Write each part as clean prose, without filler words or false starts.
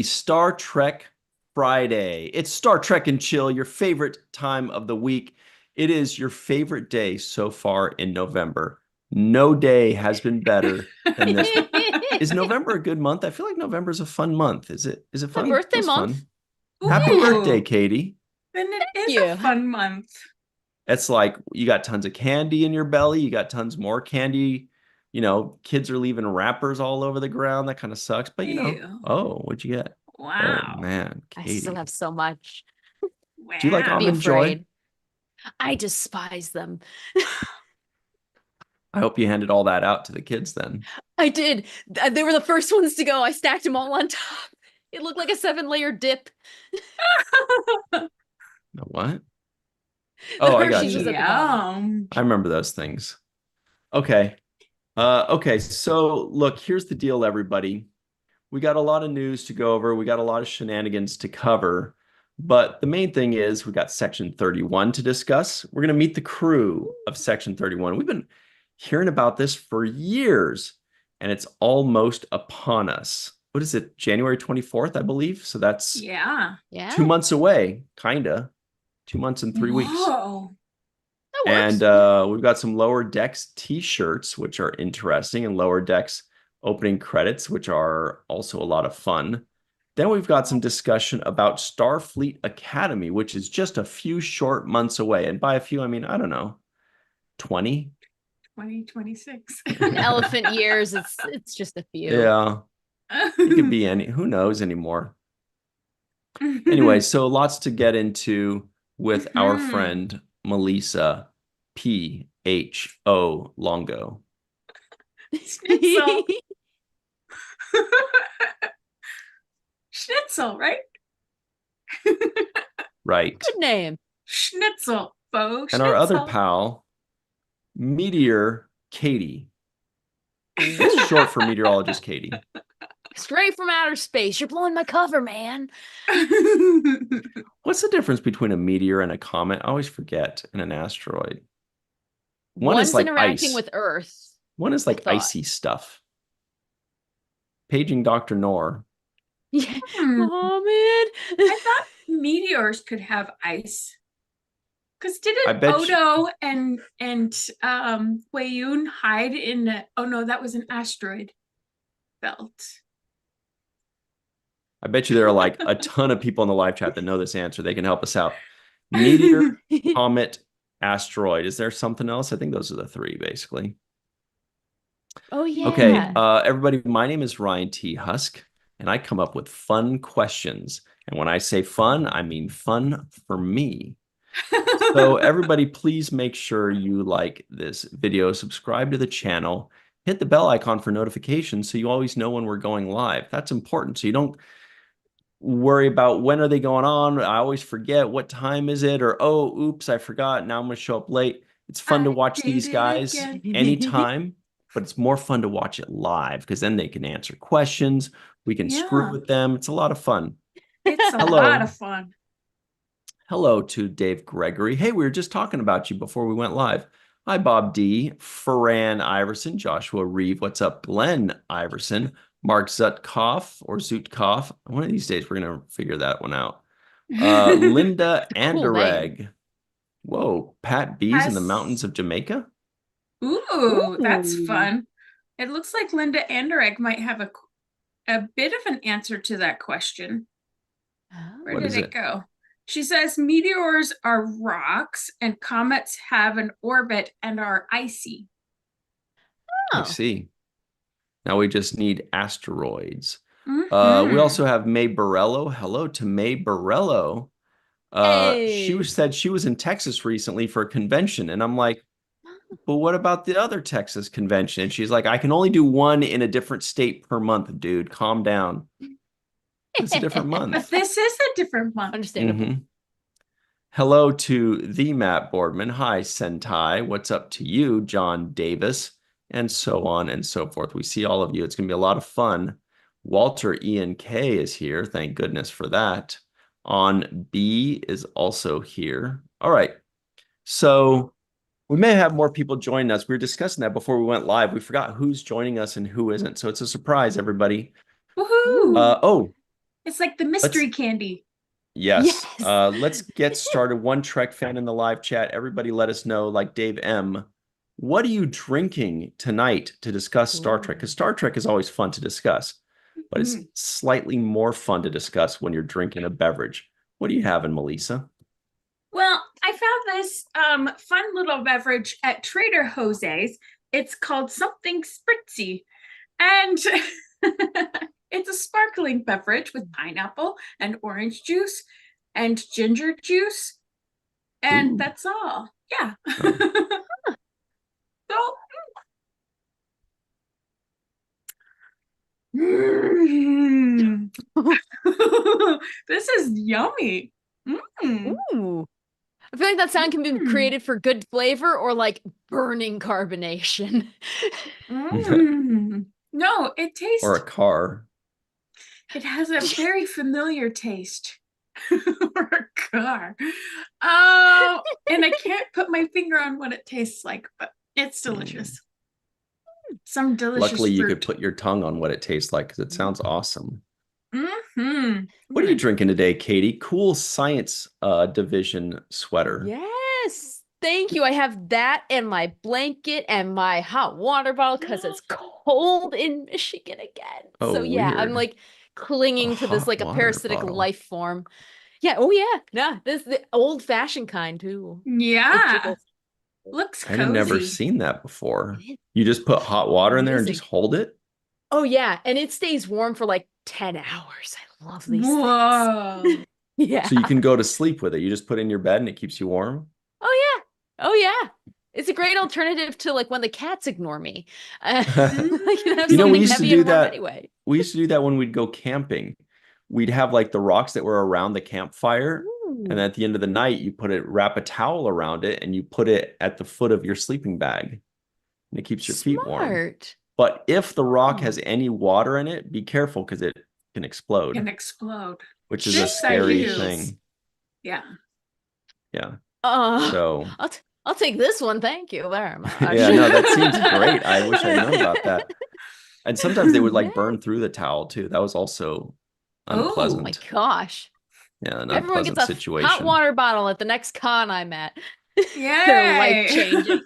Star Trek Friday. It's Star Trek and Chill, your favorite time of the week. It is your favorite day so far in November. No day has been better than this one. Is November a good month? I feel like November is a fun month. Is it My fun? birthday Feels month. fun. Happy Ooh, birthday, Katie. then it is you. a fun month. It's like you got tons of candy in your belly. You got tons more candy. Kids are leaving wrappers all over the ground. That kind of sucks. But Ew. oh, what'd you get? Oh Wow. man, I still Katie. have so much. Do you like Wow. Be Almond Joy? afraid. I despise them. I hope you handed all that out to the kids then. I did. They were the first ones to go. I stacked them all on top. It looked like a 7-layer dip. What? The Oh, I got Hershey's was you. at the bottom. Yum. I remember those things. Okay. Okay, so look, here's the deal, everybody. We got a lot of news to go over. We got a lot of shenanigans to cover. But the main thing is we got Section 31 to discuss. We're going to meet the crew of Section 31. We've been hearing about this for years, and it's almost upon us. What is it? January 24th, I believe. So that's Yeah. 2 months away, kind of. 2 months and 3 weeks. Whoa. That works. And we've got some Lower Decks t-shirts, which are interesting, and Lower Decks opening credits, which are also a lot of fun. Then we've got some discussion about Starfleet Academy, which is just a few short months away. And by a few, I mean, I don't know, 20? 2026. In elephant years, it's just a few. Yeah, it could be any, who knows anymore. Anyway, so lots to get into with our friend Melissa P.H.O. Longo. Schnitzel. Schnitzel, right? Right. Good name. Schnitzel. Bo And our other Schnitzel. pal, Meteor Katie. It's short for meteorologist Katie. Straight from outer space. You're blowing my cover, man. What's the difference between a meteor and a comet? I always forget. And an asteroid. One One's is like interacting ice. with Earth. One is like icy stuff. Paging Dr. Noor. Yeah. Hmm. Oh, man. I thought meteors could have ice. Because I didn't bet you- Odo and Weyoun hide in the, oh no, that was an asteroid belt. I bet you there are like a ton of people in the live chat that know this answer. They can help us out. Meteor, comet, asteroid. Is there something else? I think those are the three, basically. Oh, yeah. Okay, everybody, my name is Ryan T. Husk, and I come up with fun questions. And when I say fun, I mean fun for me. So everybody, please make sure you like this video, subscribe to the channel, hit the bell icon for notifications so you always know when we're going live. That's important, so you don't worry about when are they going on. I always forget what time is it, or oh, oops, I forgot. Now I'm going to show up late. It's fun to watch these guys anytime, but it's more fun to watch it live because then they can answer questions. We can screw with them. It's a lot of fun. It's a lot of fun. Hello to Dave Gregory. Hey, we were just talking about you before we went live. Hi, Bob D, Ferran Iverson, Joshua Reeve. What's up, Glenn Iverson, Mark Zutkoff or Zutkoff. One of these days, we're going to figure that one out. Linda Anderegg. Whoa, Pat B's in the mountains of Jamaica. Ooh, that's fun. It looks like Linda Anderegg might have a bit of an answer to that question. Where What did is it go? She says meteors are rocks and comets have an orbit and are icy. I see. Now we just need asteroids. Mm-hmm. We also have May Borello. Hello to May Borello. She said she was in Texas recently for a convention, and I'm like, but what about the other Texas convention? And she's like, I can only do one in a different state per month, dude. Calm down. It's a different month. But this is a different month. Understandable. Hello to the Matt Boardman. Hi, Sentai. What's up to you, John Davis? And so on and so forth. We see all of you. It's going to be a lot of fun. Walter Ian K is here. Thank goodness for that. On B is also here. All right. So we may have more people joining us. We were discussing that before we went live. We forgot who's joining us and who isn't. So it's a surprise, everybody. Woohoo! It's like the mystery candy. Yes. Yes. Let's get started. One Trek fan in the live chat. Everybody let us know, like Dave M. What are you drinking tonight to discuss Star Trek? Because Star Trek is always fun to discuss, but it's slightly more fun to discuss when you're drinking a beverage. What are you having, Melissa? Well, I found this fun little beverage at Trader Jose's. It's called something spritzy. And it's a sparkling beverage with pineapple and orange juice and ginger juice. And Ooh. that's all. Yeah. Oh. So, this is yummy. Ooh. I feel like that sound can be created for good flavor or like burning carbonation. No, it tastes. Or a car. It has a very familiar taste. Or a car. And I can't put my finger on what it tastes like, but it's delicious. Some delicious Luckily, you could fruit. put your tongue on what it tastes like because it sounds awesome. Mm-hmm. What are you drinking today, Katie? Cool science division sweater. Yes. Thank you. I have that and my blanket and my hot water bottle because it's cold in Michigan again. Oh, So yeah, I'm weird. like clinging to this hot like a water parasitic bottle. life form. Yeah. Oh yeah. Nah, this is the old fashioned kind too. It Yeah. jiggles. Looks I had never cozy. seen that before. It is You just put hot water in there and amazing. just hold it? Oh yeah, and it stays warm for like 10 hours. I love these Whoa. things. Yeah. So you can go to sleep with it. You just put it in your bed and it keeps you warm? Oh yeah. Oh yeah. It's a great alternative to like when the cats ignore me. I can have You know, we something used to heavy do and warm that. anyway. We used to do that when we'd go camping. We'd have like the rocks that were around the campfire. And Ooh, at the end of the night, you wrap a towel around it and you put it at the foot of your sleeping bag. And it keeps your feet warm. smart. But if the rock Oh. has any water in it, be careful because it can explode, Can explode. which is a This I scary use. thing. Yeah. Yeah. Uh, So, I'll take this one. Thank you very much. yeah, no, that seems great. I wish I'd known about that. And sometimes they would like Yeah. burn through the towel too. That was also Oh Oh my unpleasant. gosh. Yeah, an Everyone gets unpleasant a hot situation. water bottle at the next con I'm at. Yay. They're life changing.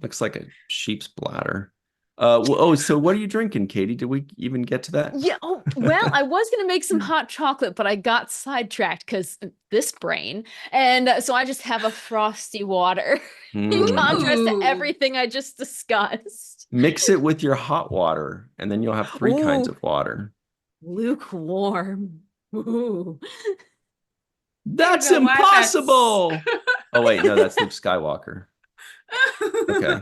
Looks like a sheep's bladder. So what are you drinking, Katie? Did we even get to that? Yeah. Oh, well, I was going to make some hot chocolate, but I got sidetracked because this brain. And so I just have a frosty water in contrast to Ooh. everything I just discussed. Mix it with your hot water, and then you'll have three kinds Ooh, of water. lukewarm. Ooh. That's know why that's- impossible. Oh, wait, no, that's Luke Skywalker. Okay.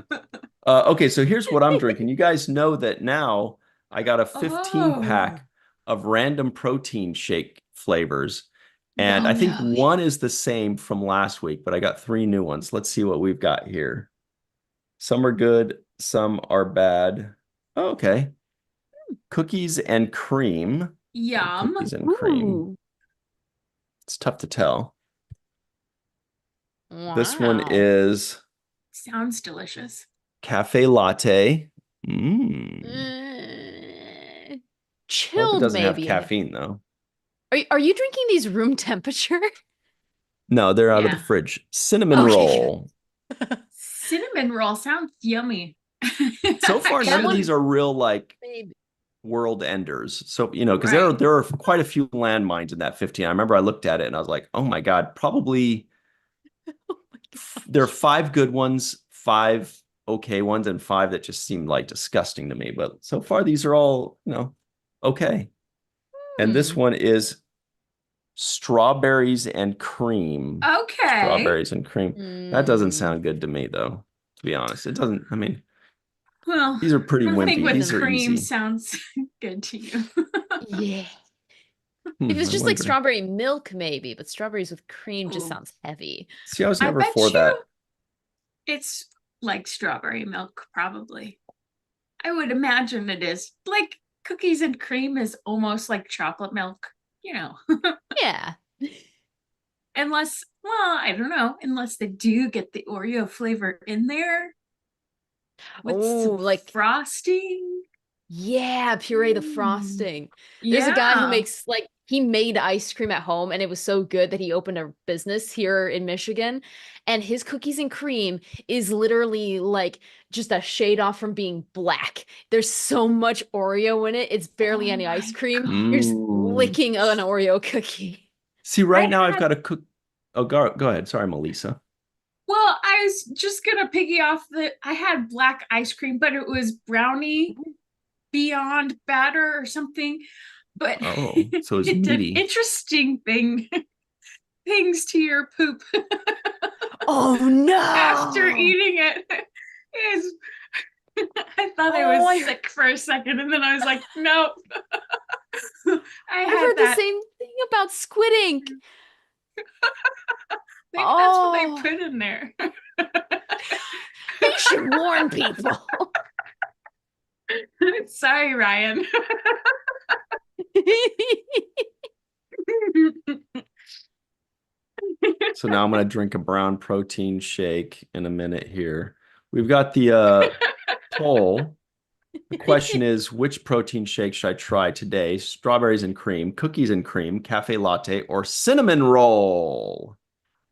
Okay, so here's what I'm drinking. You guys know that now I got a 15 pack of random protein shake flavors. And I think one is the same from last week, but I got 3 new ones. Let's see what we've got here. Some are good, some are bad. Oh, okay. Cookies and cream. Yum. Cookies and cream. Ooh. It's tough to tell. Wow. This one is Sounds delicious. cafe latte. Mm. I hope it Chilled, doesn't have maybe. caffeine though. Are you drinking these room temperature? No, they're out of the Yeah. fridge. Cinnamon Okay. roll. Cinnamon roll sounds yummy. So far, That none of one- these are real like Maybe. world enders. So, because Right. there are quite a few landmines in that 15. I remember I looked at it and I was like, oh my God, probably there are 5 good ones, 5 okay ones, and 5 that just seemed like disgusting to me. But so far, these are all, okay. And this one is strawberries and cream. Okay. Strawberries and cream. That doesn't sound good to me, though, to be honest. It doesn't, Well, these are pretty anything wimpy. with These are cream easy. sounds good to you. Yeah. If it's I just like wonder. strawberry milk, maybe, but strawberries with cream just Ooh. sounds heavy. See, I was I never bet for you that. it's like strawberry milk, probably. I would imagine it is. Like cookies and cream is almost like chocolate milk, Yeah. Unless, well, I don't know, unless they do get the Oreo flavor in there with Oh, some like frosting. Yeah, puree the Mm. frosting. There's a guy who Yeah. makes like he made ice cream at home and it was so good that he opened a business here in Michigan. And his cookies and cream is literally like just a shade off from being black. There's so much Oreo in it. It's barely Oh any ice my cream. You're just Mm. licking an Oreo cookie. See, I right now I've had, got to cook. Oh, go ahead. Sorry, Melissa. well, I was just gonna piggy off I had black ice cream, but it was brownie beyond batter or something. But Oh, so it's it did meaty. interesting things to your poop Oh after no. eating it. Is I thought I Oh, was sick for a second, and then I was like, no. I I've had heard the that. same thing about squid ink. Maybe that's what they Oh, put in there. you should warn people. Sorry, Ryan. So now I'm going to drink a brown protein shake in a minute here. We've got the poll. The question is, which protein shake should I try today? Strawberries and cream, cookies and cream, cafe latte, or cinnamon roll?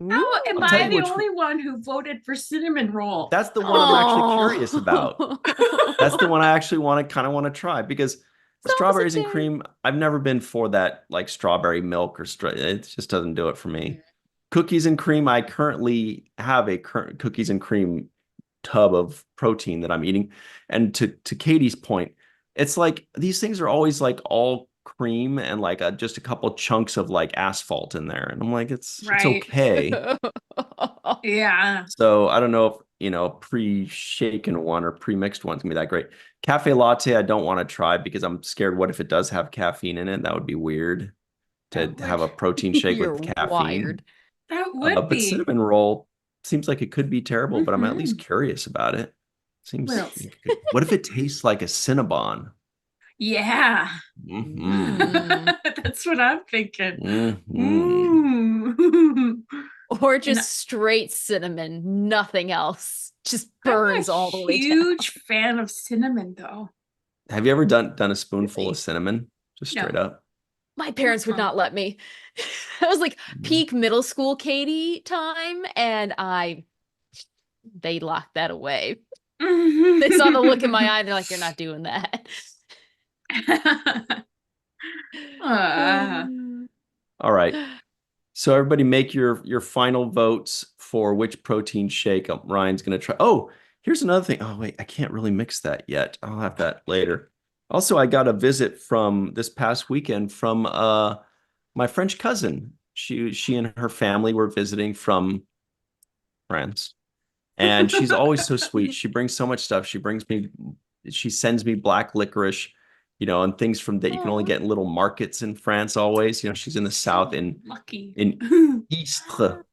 How am I'll tell I you the which. only one who voted for cinnamon roll? That's the one I'm actually curious about. That's the Oh. one I actually want to try because So was a strawberries and day. cream, I've never been for that like strawberry milk or it just doesn't do it for me. Cookies and cream, I currently have a current cookies and cream tub of protein that I'm eating. And to Katie's point, it's like these things are always like all cream and like just a couple chunks of like asphalt in there. And I'm like, it's Right. okay. Yeah. So I don't know if, pre-shaken one or pre-mixed one's gonna be that great. Cafe latte, I don't want to try because I'm scared. What if it does have caffeine in it? That would be weird to That would have a protein shake with You're caffeine. wired. that would But be. cinnamon roll seems like it could be terrible, but I'm at least Hmm. curious about it. Seems Well, like what if it tastes like a Cinnabon? yeah. Hmm Mm. That's what I'm thinking. hmm Mm. Or And just straight cinnamon, nothing else. Just I'm a burns all the way down. huge fan of cinnamon, though. Have you ever done a spoonful of Really? cinnamon? Just straight No. up. My parents would Uh-uh. not let me. That was like Mm. peak middle school Katie time, and they locked that away. They saw the look in my eye, they're like, "You're not doing that." uh, All right. So everybody make your final votes for which protein shake Ryan's going to try. Oh, here's another thing. Oh, wait, I can't really mix that yet. I'll have that later. Also, I got a visit from this past weekend from my French cousin. She and her family were visiting from France. And she's always so sweet. She brings so much stuff. She sends me black licorice, and things from that you can only Oh, get in little markets in France always. She's in the south so in lucky. in Istres.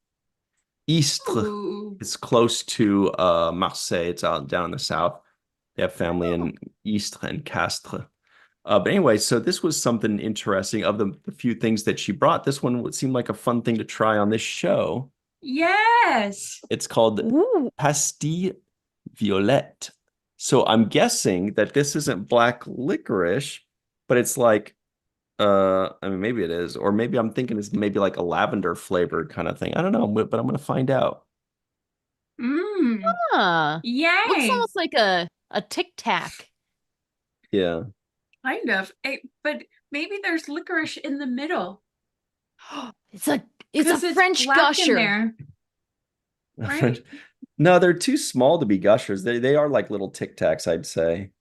Istres. Ooh. It's close to Marseille. It's out down in the south. They have family Oh, in Istres and Castres. But anyway, so this was something interesting. Of the few things that she brought, this one would seem like a fun thing to try on this show. yes. It's called ooh. Pastille Violette. So I'm guessing that this isn't black licorice, but it's like I mean maybe it is, or maybe I'm thinking it's maybe like a lavender flavored kind of thing. I don't know, but I'm gonna find out. Mm. Huh. Looks Yay. almost like a Tic Tac. Yeah. Kind of. But maybe there's licorice in the middle It's a because it's French black in gusher. there, right? No, they're too small to be gushers. They are like little Tic Tacs, I'd say.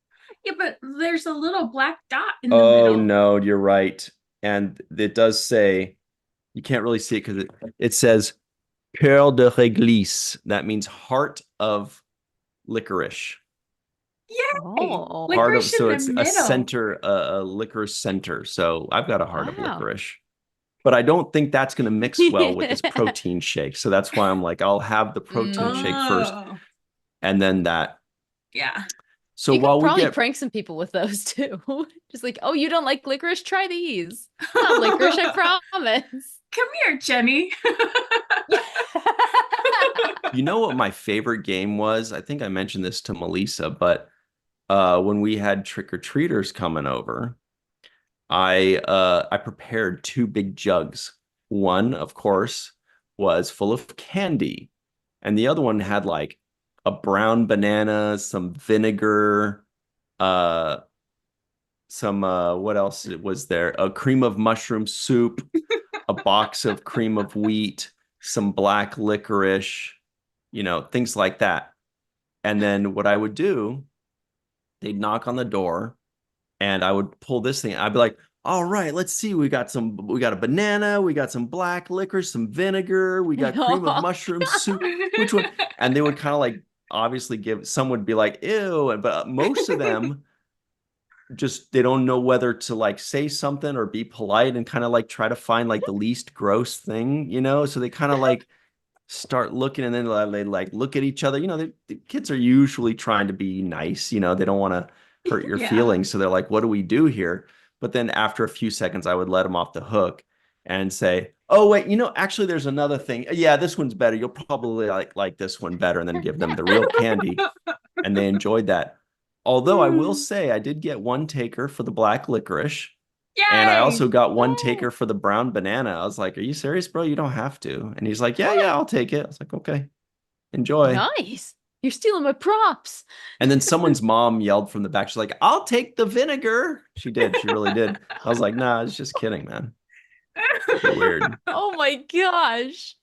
Yeah, but there's a little black dot in the Oh middle. no, you're right. And it does say you can't really see it because it says Cœur de réglisse. That means heart of licorice. Yay! Oh, Heart of Licorice in so the it's a middle. center, a licorice center. So I've got a heart of wow. licorice. But I don't think that's going to mix well with this protein shake. So that's why I'm like, I'll have the protein Mm. shake first Oh, and then that. yeah. So You could while we probably get prank some people with those too. Just like, oh, you don't like licorice? Try these. Not licorice, I promise. Come here, Jenny. You know what my favorite game was? I think I mentioned this to Melissa, but when we had trick-or-treaters coming over, I prepared 2 big jugs. One, of course, was full of candy, and the other one had like a brown banana, some vinegar, uh some what else was there? A cream of mushroom soup, a box of cream of wheat, some black licorice, things like that. And then what I would do, they'd knock on the door and I would pull this thing. I'd be like, all right, let's see. We got a banana, we got some black licorice, some vinegar, we got cream of mushroom soup. Which one? And they would kind of like obviously some would be like, ew, but most of them just they don't know whether to like say something or be polite and kind of like try to find like the least gross thing, so they kind of like start looking and then they like look at each other. The kids are usually trying to be nice, they don't want to hurt your feelings, so they're like, what do we do here? But then after a few seconds I would let them off the hook and say, oh wait, actually there's another thing. Yeah, this one's better, you'll probably like this one better, and then give them the real candy. And they enjoyed that. Although I will say I did get one taker for the black licorice. Yay! And I also got one taker for the brown banana. I was like, are you serious, bro? You don't have to. And he's like, yeah, I'll take it. I was like, okay, enjoy. Nice. You're stealing my props. And then someone's mom yelled from the back. She's like, I'll take the vinegar. She did. She really did. I was like, nah, it's just kidding, man. Weird. Oh my gosh.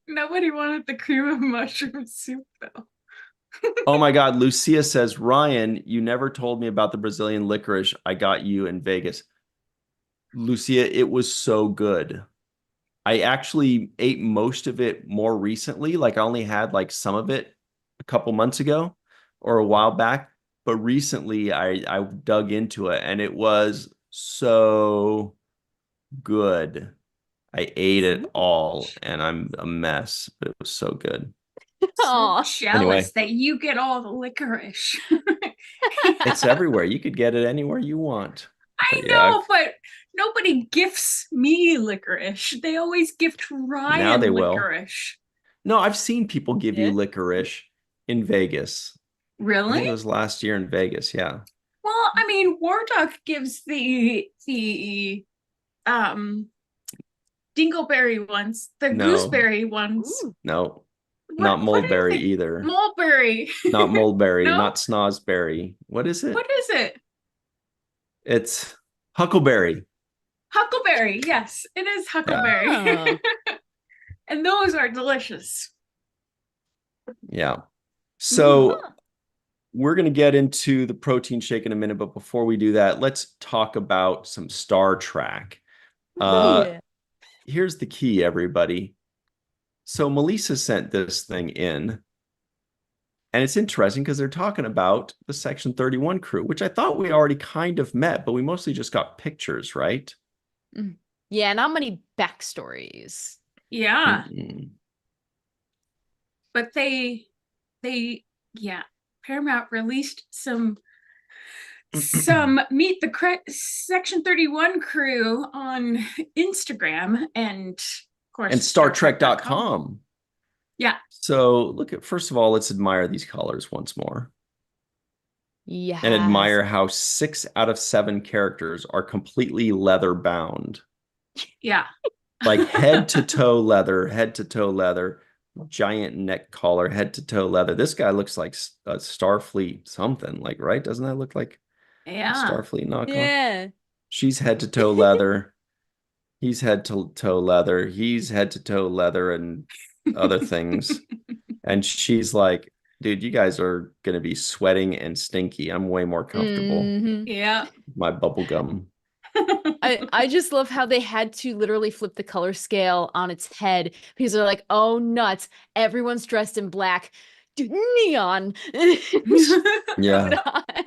Nobody wanted the cream of mushroom soup, though. Oh my God. Lucia says, Ryan, you never told me about the Brazilian licorice I got you in Vegas. Lucia, it was so good. I actually ate most of it more recently. Like I only had like some of it a couple months ago or a while back. But recently I dug into it and it was so good. I ate it all and I'm a mess, but it was so good. So jealous that you get all the licorice. It's everywhere. You could get it anywhere you want. I know, but nobody gifts me licorice. They always gift Ryan now they licorice. Will. No, I've seen people give you licorice in Vegas. Really? I think it was last year in Vegas, yeah. Well, I mean, War Dog gives the dingleberry ones, the gooseberry ones. Ooh. No. Not mulberry either. Mulberry. Not mulberry, not snozberry. What is it? What is it? It's huckleberry. Huckleberry, yes. It is huckleberry. Yeah. And those are delicious. Yeah. So we're going to get into the protein shake in a minute, but before we do that, let's talk about some Star Trek. Here's the key, everybody. So Melissa sent this thing in, and it's interesting because they're talking about the Section 31 crew, which I thought we already kind of met, but we mostly just got pictures, right? Yeah, not many backstories. Yeah. But they Paramount released some Meet the Section 31 crew on Instagram and of course, and StarTrek.com. Yeah. So first of all, let's admire these colors once more. Yeah. And admire how 6 out of 7 characters are completely leather bound. Yeah. Like head to toe leather, giant neck collar, head to toe leather. This guy looks like a Starfleet something, like, right? Doesn't that look like a Starfleet knockoff? Yeah. She's head to toe leather. He's head to toe leather. He's head to toe leather and other things. And she's like, dude, you guys are going to be sweating and stinky. I'm way more comfortable. Yeah. My bubble gum. I just love how they had to literally flip the color scale on its head because they're like, oh, nuts. Everyone's dressed in black. Dude, neon. Yeah.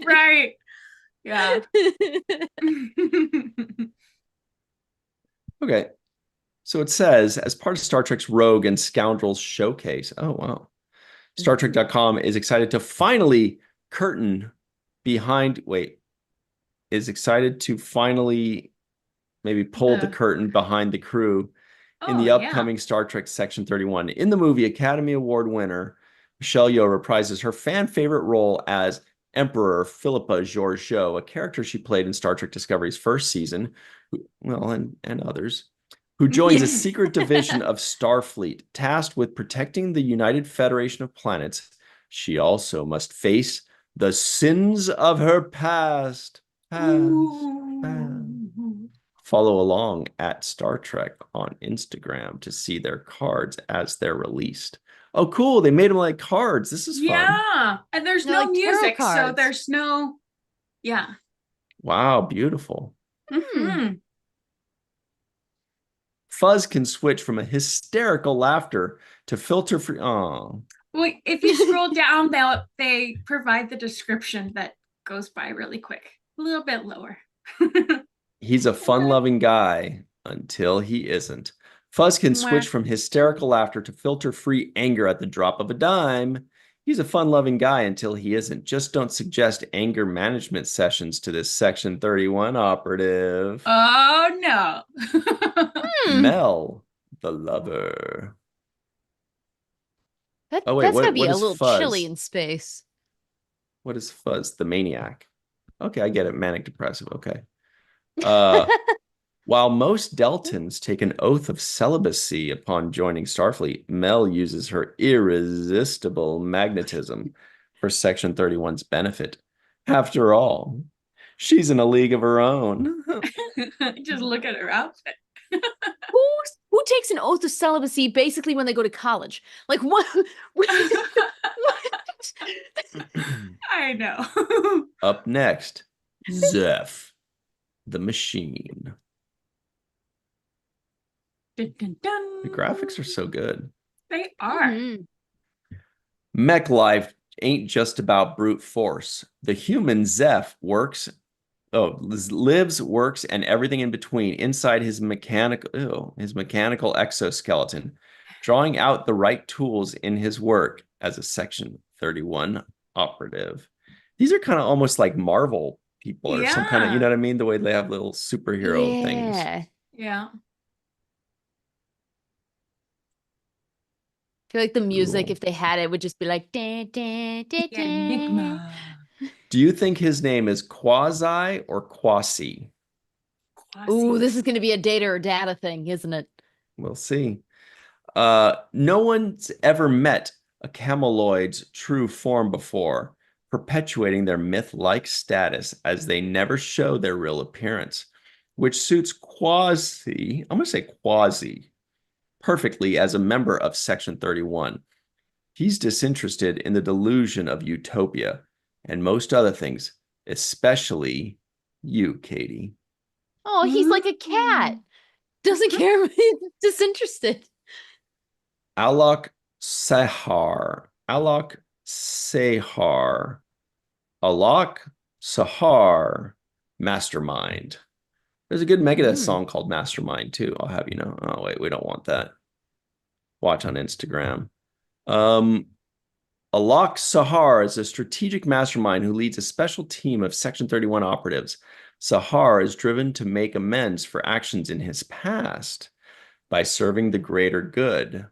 Right. Yeah. Okay. So it says, as part of Star Trek's Rogue and Scoundrels showcase. Oh, wow. StarTrek.com is excited to finally maybe pull the curtain behind the crew in the upcoming Star Trek Section 31. In the movie, Academy Award winner Michelle Yeoh reprises her fan favorite role as Emperor Philippa Georgiou, a character she played in Star Trek Discovery's first season, and others, who joins a secret division of Starfleet tasked with protecting the United Federation of Planets. She also must face the sins of her past. Follow along at Star Trek on Instagram to see their cards as they're released. Oh, cool. They made them like cards. This is fun. Yeah. And there's They're no like tarot music, so cards. there's no, yeah. Wow, beautiful. Mhm. Fuzz can switch from a hysterical laughter to filter free. Oh, Well, if you scroll down, they provide the description that goes by really quick. A little bit lower. he's a fun-loving guy until he isn't. Fuzz can switch from hysterical laughter to filter-free anger at the drop of a dime. He's a fun-loving guy until he isn't. Just don't suggest anger management sessions to this Section 31 operative. Oh, no. Mel, the lover. Oh, wait, That's gotta be what a is little Fuzz? chilly in space. What is Fuzz? The maniac. Okay, I get it. Manic depressive. Okay. While most Deltans take an oath of celibacy upon joining Starfleet, Mel uses her irresistible magnetism for Section 31's benefit. After all, she's in a league of her own. Just look at her outfit. Who takes an oath of celibacy basically when they go to college? Like what? I know. Up next, Zeph, the machine. Dun, dun, dun. The graphics are so good. They are. Mhm. Mech life ain't just about brute force. The human Zeph lives, works, and everything in between inside his mechanical exoskeleton, drawing out the right tools in his work as a Section 31 operative. These are kind of almost like Marvel people or some kind of, you know what I mean? The way they have little superhero things. Yeah. I feel like the music, Cool. if they had it, would just be like da, da, da, da. Enigma. Do you think his name is Quasi or Quasi? Ooh, this is going to be a data or data thing, isn't it? We'll see. No one's ever met a cameloid's true form before, perpetuating their myth-like status as they never show their real appearance, which suits Quasi, I'm going to say Quasi, perfectly as a member of Section 31. He's disinterested in the delusion of utopia and most other things, especially you, Katie. Oh, he's like a cat. Doesn't care. He's disinterested. Alok Sahar. Alok Sahar. Mastermind. There's a good Megadeth song called Mastermind too. I'll have you know. Oh wait, we don't want that. Watch on Instagram. Alok Sahar is a strategic mastermind who leads a special team of Section 31 operatives. Sahar is driven to make amends for actions in his past by serving the greater good,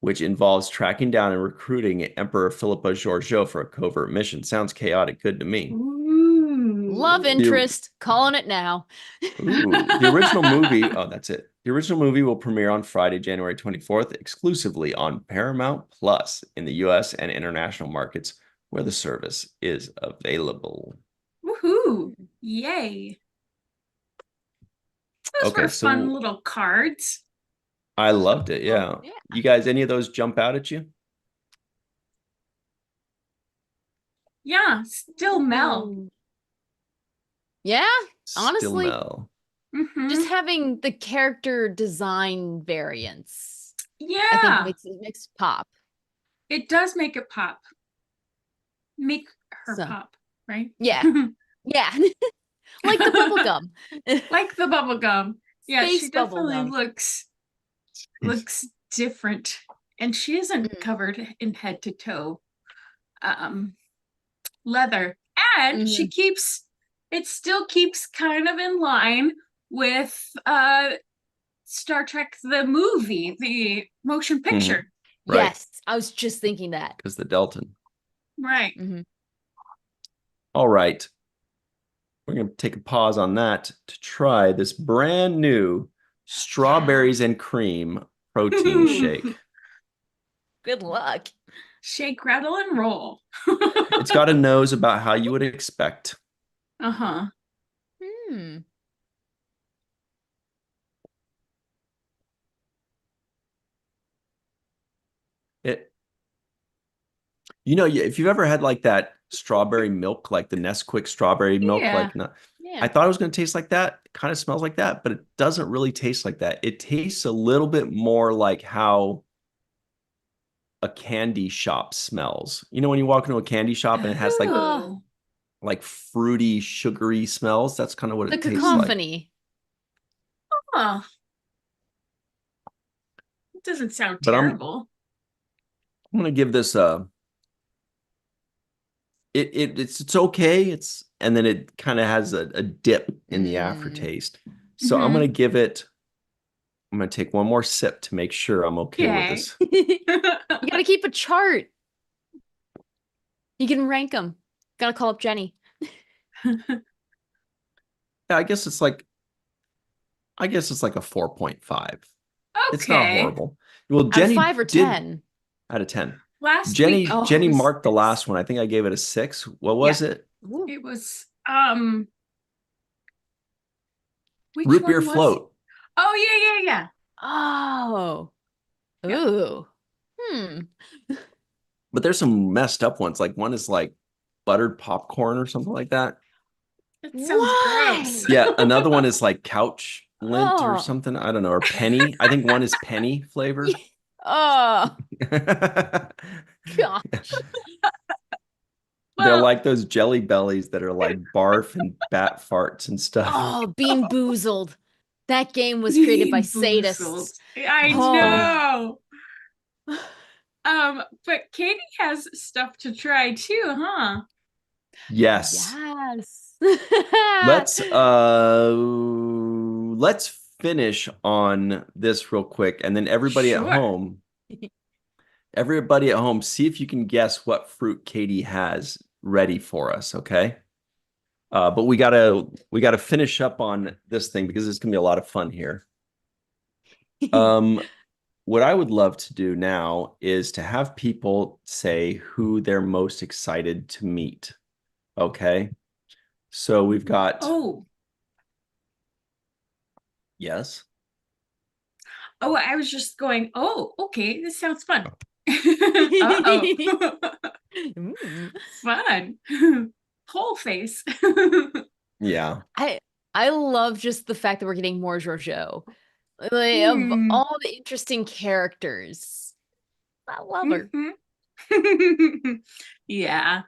which involves tracking down and recruiting Emperor Philippa Georgiou for a covert mission. Sounds chaotic good to me. Love interest. Calling it now. The original movie, that's it. The original movie will premiere on Friday, January 24th, exclusively on Paramount Plus in the US and international markets where the service is available. Woohoo! Yay! Those were fun little cards. I loved it, yeah. You guys, any of those jump out at you? Yeah, still Mel. Yeah, honestly. Still Mel. Just having the character design variants. Yeah. I think makes it pop. It does make it pop. Make her pop, right? Yeah. Yeah. Like the bubble gum. Like the bubble gum. Yeah, Space she definitely looks different. And she isn't covered in head to toe leather. And it still keeps kind of in line with Star Trek the movie, the motion picture. Right. Yes, I was just thinking that. Because the Delton. Right. All right. We're going to take a pause on that to try this brand new strawberries and cream protein shake. Good luck. Shake, rattle, and roll. It's got a nose about how you would expect. Uh-huh. Hmm. It, if you've ever had like that strawberry milk, like the Nesquik strawberry milk, Yeah. no, Yeah. I thought it was going to taste like that. It kind of smells like that, but it doesn't really taste like that. It tastes a little bit more like how a candy shop smells. When you walk into a candy shop and it has Oh. like fruity, sugary smells, that's kind of what The it tastes like. cacophony. Huh. It doesn't sound But terrible. I'm going to give this it's okay. And then it kind of has a dip in the aftertaste. So I'm going to give it. I'm going to take one more sip to make sure I'm okay with this. You gotta keep a chart. You can rank them. Gotta call up Jenny. Yeah, I guess it's like a 4.5. It's not Okay. horrible. Well, Out of Jenny 5 or did 10. out of 10. Last Jenny week Jenny it was marked the 6. last one. I think I gave it a 6. What was it? It was which Root one beer was float. Oh yeah. Oh. Yep. Ooh. Hmm. But there's some messed up ones. Like one is like buttered popcorn or something like that. It sounds What? gross. Yeah, another one is like couch lint or Oh. something. I don't know, or penny. I think one is penny flavor. Oh, gosh. They're Well, like those jelly bellies that are like barf and bat farts and stuff. Oh, Bean Boozled. That game was created by Bean Boozled. sadists. I That's funny. know. But Katie has stuff to try too, huh? Yes. Yes. Let's finish on this real quick, and then Sure. everybody at home, see if you can guess what fruit Katie has ready for us, okay? But we gotta finish up on this thing because it's gonna be a lot of fun here. What I would love to do now is to have people say who they're most excited to meet. Okay. So we've got Oh, yes. I was just going, oh, okay, this sounds fun. Uh-oh. Mm. Fun. Whole face. Yeah. I love just the fact that we're getting more Giorgio. Like, of Hmm. all the interesting characters. I love her. Mhm. Yeah.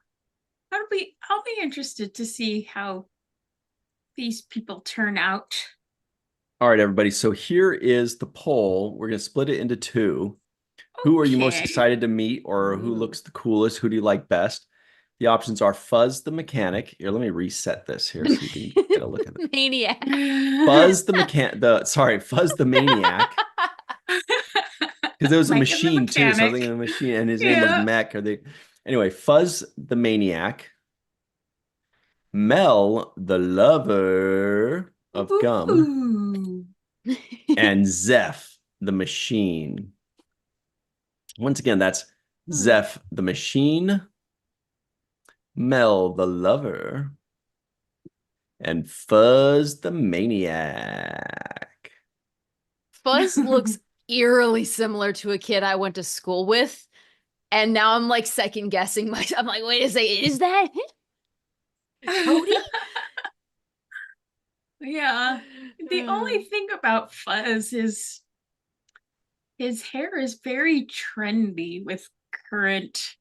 I'll be interested to see how these people turn out. All right, everybody. So here is the poll. We're gonna split it into two. Who are you most Okay. excited to meet, or who Ooh. looks the coolest? Who do you like best? The options are Fuzz the mechanic. Here, let me reset this here so you can get a look at it. Maniac. Fuzz the maniac. Because there was a Mike and the machine too, so I was mechanic. thinking of a machine, and his name was Yeah. Mech. Anyway, Fuzz the maniac, Mel the lover of gum, Ooh. and Zeph the machine. Once again, that's Zeph the machine, Mel the lover, and Fuzz the maniac. Fuzz looks eerily similar to a kid I went to school with. And now I'm like second guessing myself. I'm like, wait a second, is that him? Cody? Yeah. The only thing about Fuzz is his hair is very trendy with current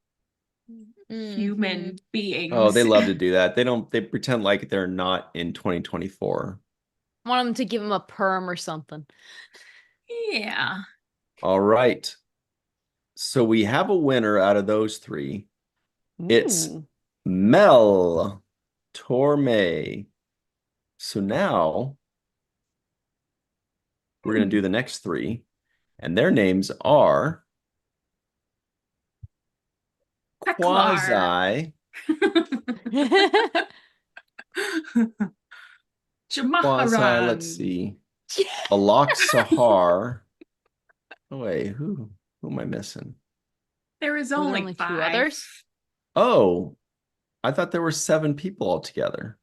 human Mhm. Oh, they beings. love to do that. They pretend like they're not in 2024. Want him to give him a perm or something. Yeah. All right. So we have a winner out of those three. It's Ooh. Mel Torme. So now we're going to do the next three, and their names are Quacklar. Quasi, Quasi, let's Jamaharan. see. Alok Sahar. Oh, wait, who am I missing? There is Were there only only two 5. others? Oh, I thought there were 7 people altogether.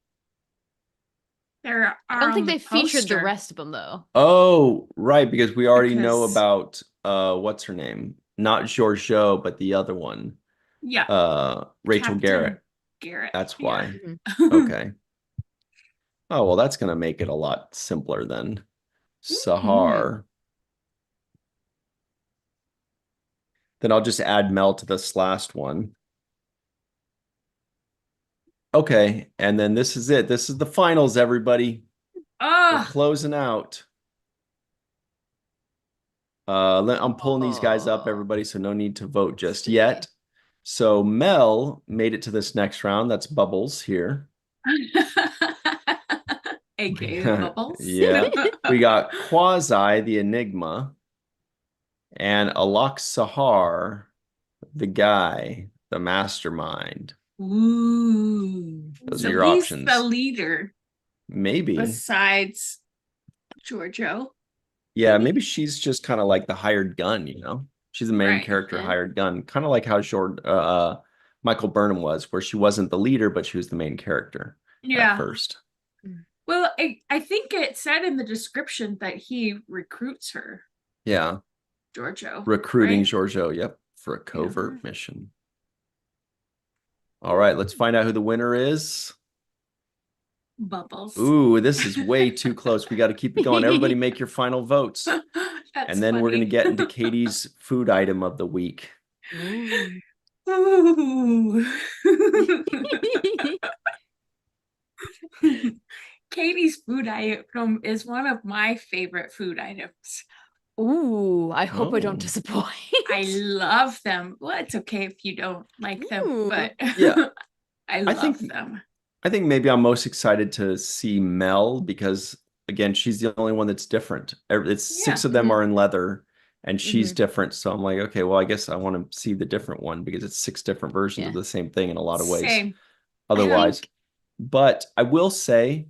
There I are don't on think the they featured the poster. rest of them though. Oh, right, because we already know Because about what's her name? Not Giorgio, but the other one. yeah, Rachel Captain Garrett. Garrett. That's Yeah. why. Mhm. Okay. Oh, well, that's gonna make it a lot simpler then. Mhm. Sahar. Then I'll just add Mel to this last one. Okay, and then this is it. This is the finals, everybody. We're Oh, closing out. I'm pulling these guys up, Oh, everybody, so no need to vote let's just see. yet. So Mel made it to this next round. That's Bubbles here. AKA Bubbles. Yeah. We got Quasi, the Enigma, and Alok Sahar, the guy, the mastermind. Ooh. Those are So your he's the options. leader Maybe. besides Giorgio. Yeah, maybe she's just kind of like the hired gun, you know? She's the main Right. character, Yeah. hired gun, kind of like how Michael Burnham was, where she wasn't the leader, but she was the main character at Yeah. first. Well, I think it said in the description that he recruits her, Yeah, Giorgio, recruiting right? Giorgio, yep, for a Yeah. covert mission. All right, let's find out who the winner is. Bubbles. Ooh, this is way too close. We got to keep it going. Everybody make your final votes. That's And then we're going to funny. get into Katie's food item of the week. Ooh. Ooh. Katie's food item is one of my favorite food items. Ooh, I hope I don't Oh, disappoint. I love them. Well, it's okay if you don't like them, Ooh. but yeah. I I love think them. I think maybe I'm most excited to see Mel because again, she's the only one that's different. It's Yeah. 6 of them are in leather and she's Mhm. different. So I'm like, okay, well, I guess I want to see the different one because it's 6 different versions of Yeah. the same thing in a lot of ways. Same. I Yeah. Otherwise, think but I will say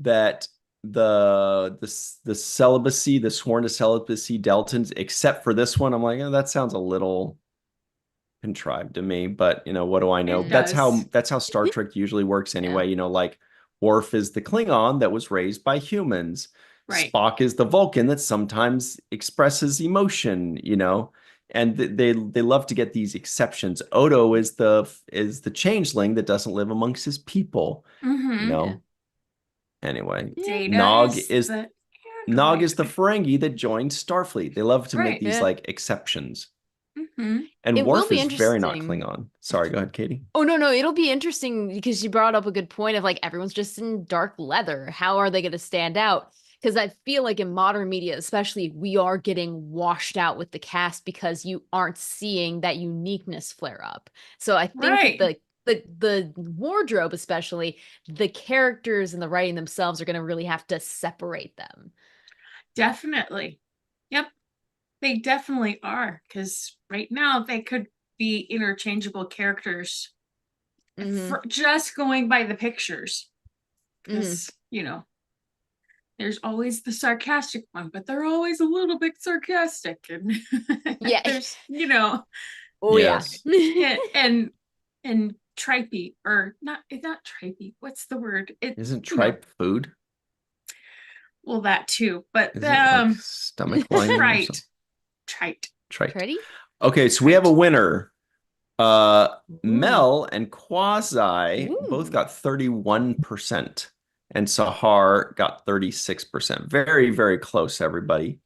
that the celibacy, the sworn to celibacy Deltons, except for this one, I'm like, oh, that sounds a little contrived to me, but you know, what do I know? It mm, does. That's how Star Trek usually works yeah. anyway. You know, like Worf is the Klingon that was raised by humans. Right. Spock is the Vulcan that sometimes expresses emotion, you know. And they love to get these exceptions. Odo is the changeling that doesn't live amongst his people, you Mm-hmm. Yeah. know. Anyway, Yeah. Data Nog is is the Nog android. is the Ferengi that joined Starfleet. They love to make Right. these Yeah. like exceptions. Mm-hmm. And It will Worf be is very not interesting. Klingon. Sorry, go ahead, Katie. Oh no, it'll be interesting because you brought up a good point of like everyone's just in dark leather. How are they going to stand out? Because I feel like in modern media, especially, we are getting washed out with the cast because you aren't seeing that uniqueness flare up. So I think that Right. the wardrobe, especially the characters and the writing themselves, are going to really have to separate them. Definitely. Yep. They definitely are. Because right now they could be interchangeable characters Hmm. for just going by the pictures. Hmm. Because, there's always the sarcastic one, but they're always a little bit sarcastic. And Yeah. there's, Oh yeah. Yes. and tripey or not, it's not tripey. What's the word? Isn't tripe food? Well, that too, but Isn't it like the stomach lining or something? trite, trite, Trite. Ready? Okay, so we have a trite. winner. Ooh. Mel and Quasi both Ooh. got 31%, and Sahar got 36%. Very, very close, everybody.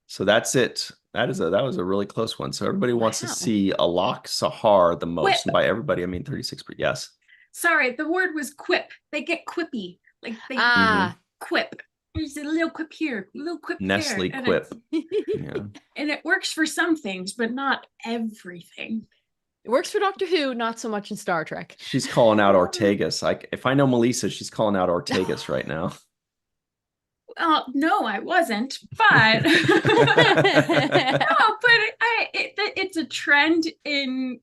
So that's it. That was a really close one. So everybody wants to Wow. see Alok Sahar the Quip. most. And by everybody, I mean 36%. Yes. Sorry, the word was quip. They get quippy, like they Ah. quip. There's a little quip here, a little quip Nestle there, Quip. Yeah. and it works for some things, but not everything. It works for Doctor Who, not so much in Star Trek. She's calling out Ortegas. Like if I know Melissa, she's calling out Ortegas right now. Well, no, I wasn't, but no, but it's a trend in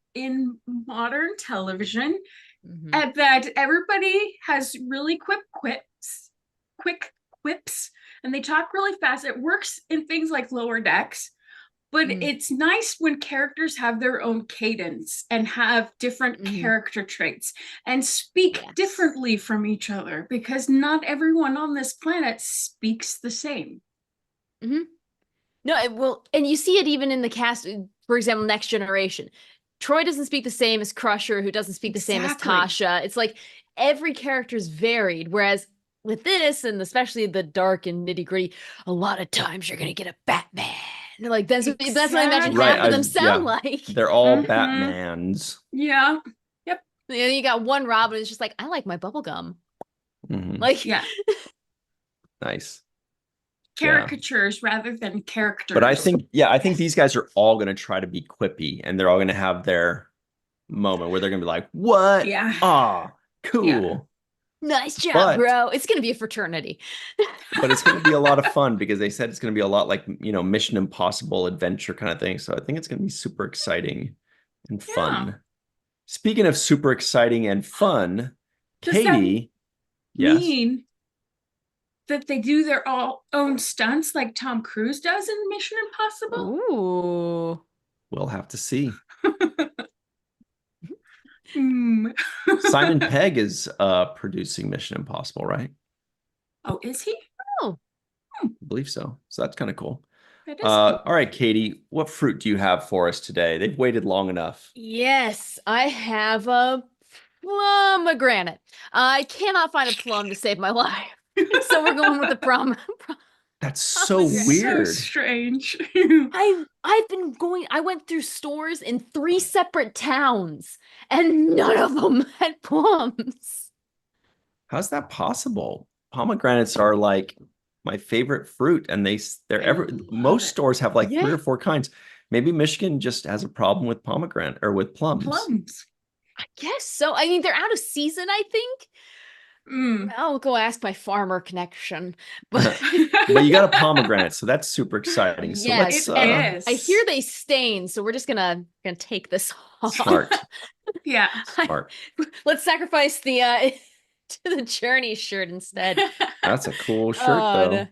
modern television, Mhm. and that everybody has really quick quips, and they talk really fast. It works in things like Lower Decks, but Mm. it's nice when characters have their own cadence and have different Mhm. character traits and speak Yes. differently from each other, because not everyone on this planet speaks the same. Mhm. No, it will, and you see it even in the cast. For example, Next Generation. Troy doesn't speak the same as Crusher, who doesn't speak the same as Exactly. Tasha. It's like every character is varied. Whereas with this, and especially the dark and nitty gritty, a lot of times you're gonna get a Batman. Like that's what I imagine Right. half of them sound Yeah. like. They're all Mhm. Batmans. Yeah. Yep. You got one Robin who's just like, I like my bubble gum. Mhm. Like, Yeah. Nice. Yeah. Caricatures rather than characters. But I think these guys are all going to try to be quippy, and they're all going to have their moment where they're going to be like, "What? Yeah. Ah, Yeah. cool." nice job, But bro. It's gonna be a fraternity. but it's going to be a lot of fun because they said it's going to be a lot like, Mission Impossible adventure kind of thing. So I think it's going to be super exciting and Yeah. fun. Speaking of super exciting and fun, Does that Katie, yes, mean that they do their own stunts like Tom Cruise does in Mission Impossible? Ooh. we'll have to see. Hmm. Simon Pegg is producing Mission Impossible, right? Oh, is he? Oh, I believe so. So that's kind of cool. That is cool. All right, Katie, what fruit do you have for us today? They've waited long enough. yes, I have a pomegranate. I cannot find a plum to save my life. So we're going with the That's so pomegranate. So weird. strange. I went through stores in 3 separate towns and none of them had plums. How's that possible? Pomegranates are like my favorite fruit, and they're I love most it. stores have like 3 Yeah, or 4 kinds. Maybe Michigan just has a problem with pomegranate or with plums. Plums. I guess so. I mean, they're out of season, I think. Mm. I'll go ask my farmer connection. But But you got a pomegranate, so that's super exciting. So yes, let's It and is. I hear they stain, so we're just gonna take this off. smart. Yeah. Smart. Let's sacrifice the to the Journey shirt instead. That's a cool shirt Oh, though.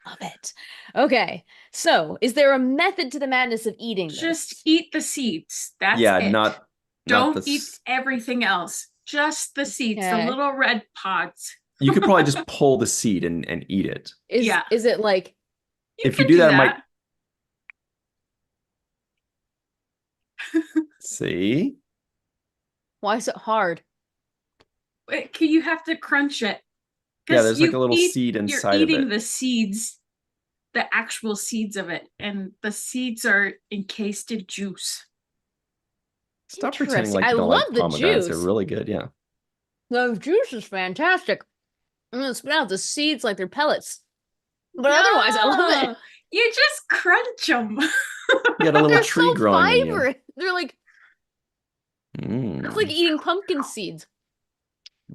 love it. Okay, so is there a method to the madness of eating this? Just eat the seeds. That's Yeah, it. not Don't the eat everything else. Just the seeds, the Okay. little red pods. you could probably just pull the seed and eat it. Yeah. Is it like If you can do that, it might that. see. why is it hard? You have to crunch it. Yeah, there's like you a little eat- seed You're inside of eating it. the seeds, the actual seeds of it, and the seeds are encased in juice. Stop pretending Interesting. like I you don't love like the pomegranates. They're juice. really good. Yeah. The juice is fantastic. I'm gonna spit out the seeds like they're pellets. But otherwise, I love it. You just crunch them. You got a little They're tree so growing in you. fibrous. They're like it's like Mm. eating pumpkin seeds.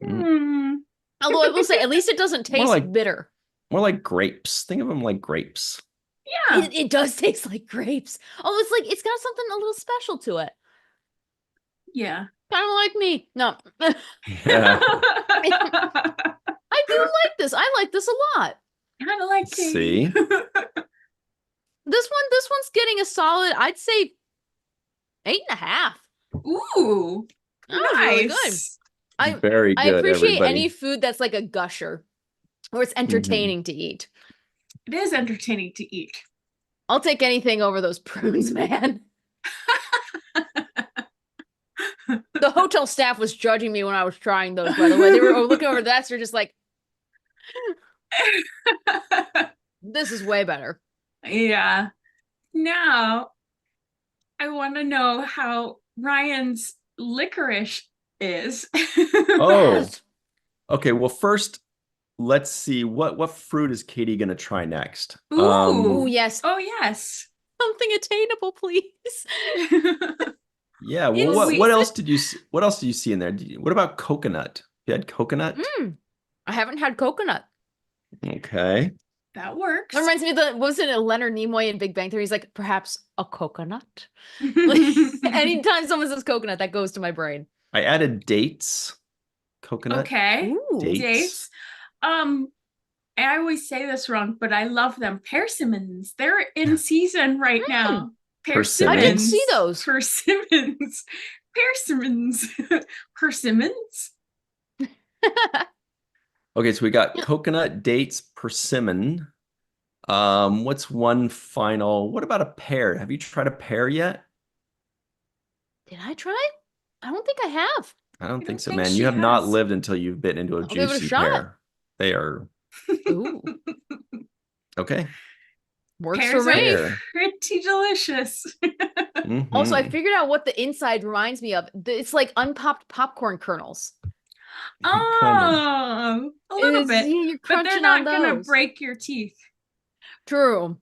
Mm. Although I will say, at least it doesn't More taste like- bitter. More like grapes. Think of them like grapes. Yeah. It does taste like grapes. Oh, it's like it's got something a little special to it. Yeah. Kind of like me. No, Yeah. I do like this. I like this a lot. Kind of like See? This one's getting a solid, I'd say 8.5. Ooh. That was really good. Nice. Very I good, appreciate everybody. any food that's like a gusher or it's entertaining to eat. It is entertaining to eat. I'll take anything over those prunes, man. The hotel staff was judging me when I was trying those, by the way. They were looking over that, so they're just like, this is way better. Yeah. Now, I want to know how Ryan's licorice is. Oh. Yes. Okay, well, first, let's see what fruit is Katie gonna try next. Ooh. Oh, yes. Oh, yes. Something attainable, please. Yeah, well, Wait, what else did you see in there? What about coconut? You had coconut? I haven't had coconut. Okay. That works. That reminds me of wasn't it Leonard Nimoy in Big Bang Theory? He's like, perhaps a coconut. Like, anytime someone says coconut, that goes to my brain. I added dates. Coconut. Okay. Ooh. Dates. I always say this wrong, but I love them. Persimmons. They're in season right now. Persimmons? I did see those. Persimmons. Persimmons. Persimmons. Okay, so we got coconut, dates, persimmon. What's one final? What about a pear? Have you tried a pear yet? Did I try? I don't think I have. I don't I think don't so, think man. she You have not has. lived until you've bitten into a I'll give it a juicy shot. pear. They are Ooh, okay. works Pears for are me. Pear. pretty delicious. Also, I Mhm. figured out what the inside reminds me of. It's like unpopped popcorn kernels. Kind Oh, a little bit. You're But they're crunching on not gonna those. break your teeth. True.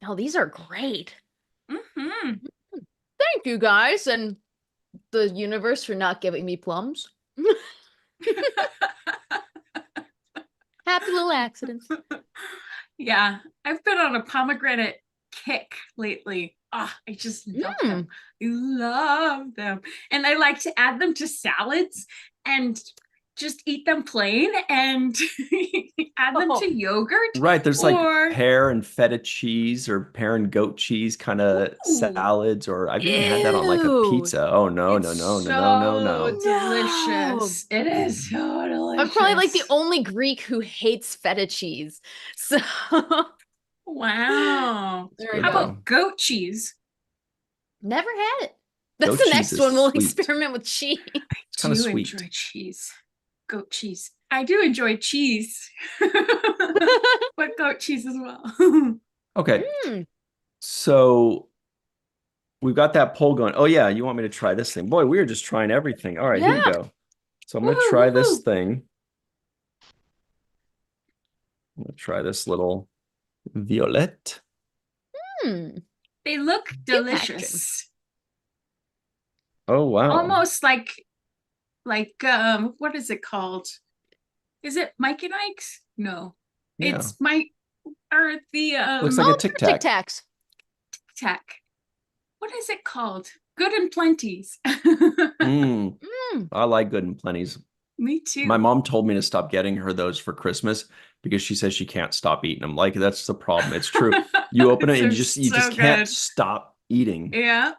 Oh, these are great. Hmm Thank you guys and the universe for not giving me plums. Happy little accidents. Yeah, I've been on a pomegranate kick lately. Ah, I just love them. I love them. And I like to add them to salads and just eat them plain and add them to yogurt. Right. There's like Or pear and feta cheese or pear and goat cheese kind of Ooh. salads, or I've even had that on like a Ew. pizza. Oh no, it's no, no, no, no, no, no. so delicious. It is so delicious. I'm probably like the only Greek who hates feta cheese. So Wow. It's there I good, How go. though. about goat cheese? Never had it. That's Goat the cheese next is one. We'll sweet. experiment with cheese. It's kind of Do sweet. enjoy cheese. Goat cheese. I do enjoy cheese, but goat cheese as well. Okay. Mm, So we've got that poll going. Oh yeah, you want me to try this thing? Boy, we are just trying everything. All right, here we yeah. go. So I'm going to Woohoo, try this woohoo. thing. I'm going to try this little Violette. Mm. They look Cute packaging. delicious. Oh wow. Almost like what is it called? Is it Mike and Ike's? No. Yeah. It's Mike or the Looks like a Tic Tic Tac. Tacs. Tac. What is it called? Good and Plenty's. Mm, Mm. I like Good and Plenty's. Me too. My mom told me to stop getting her those for Christmas because she says she can't stop eating them. Like that's the problem. It's true. You open it and you just so can't good. stop eating. Yeah.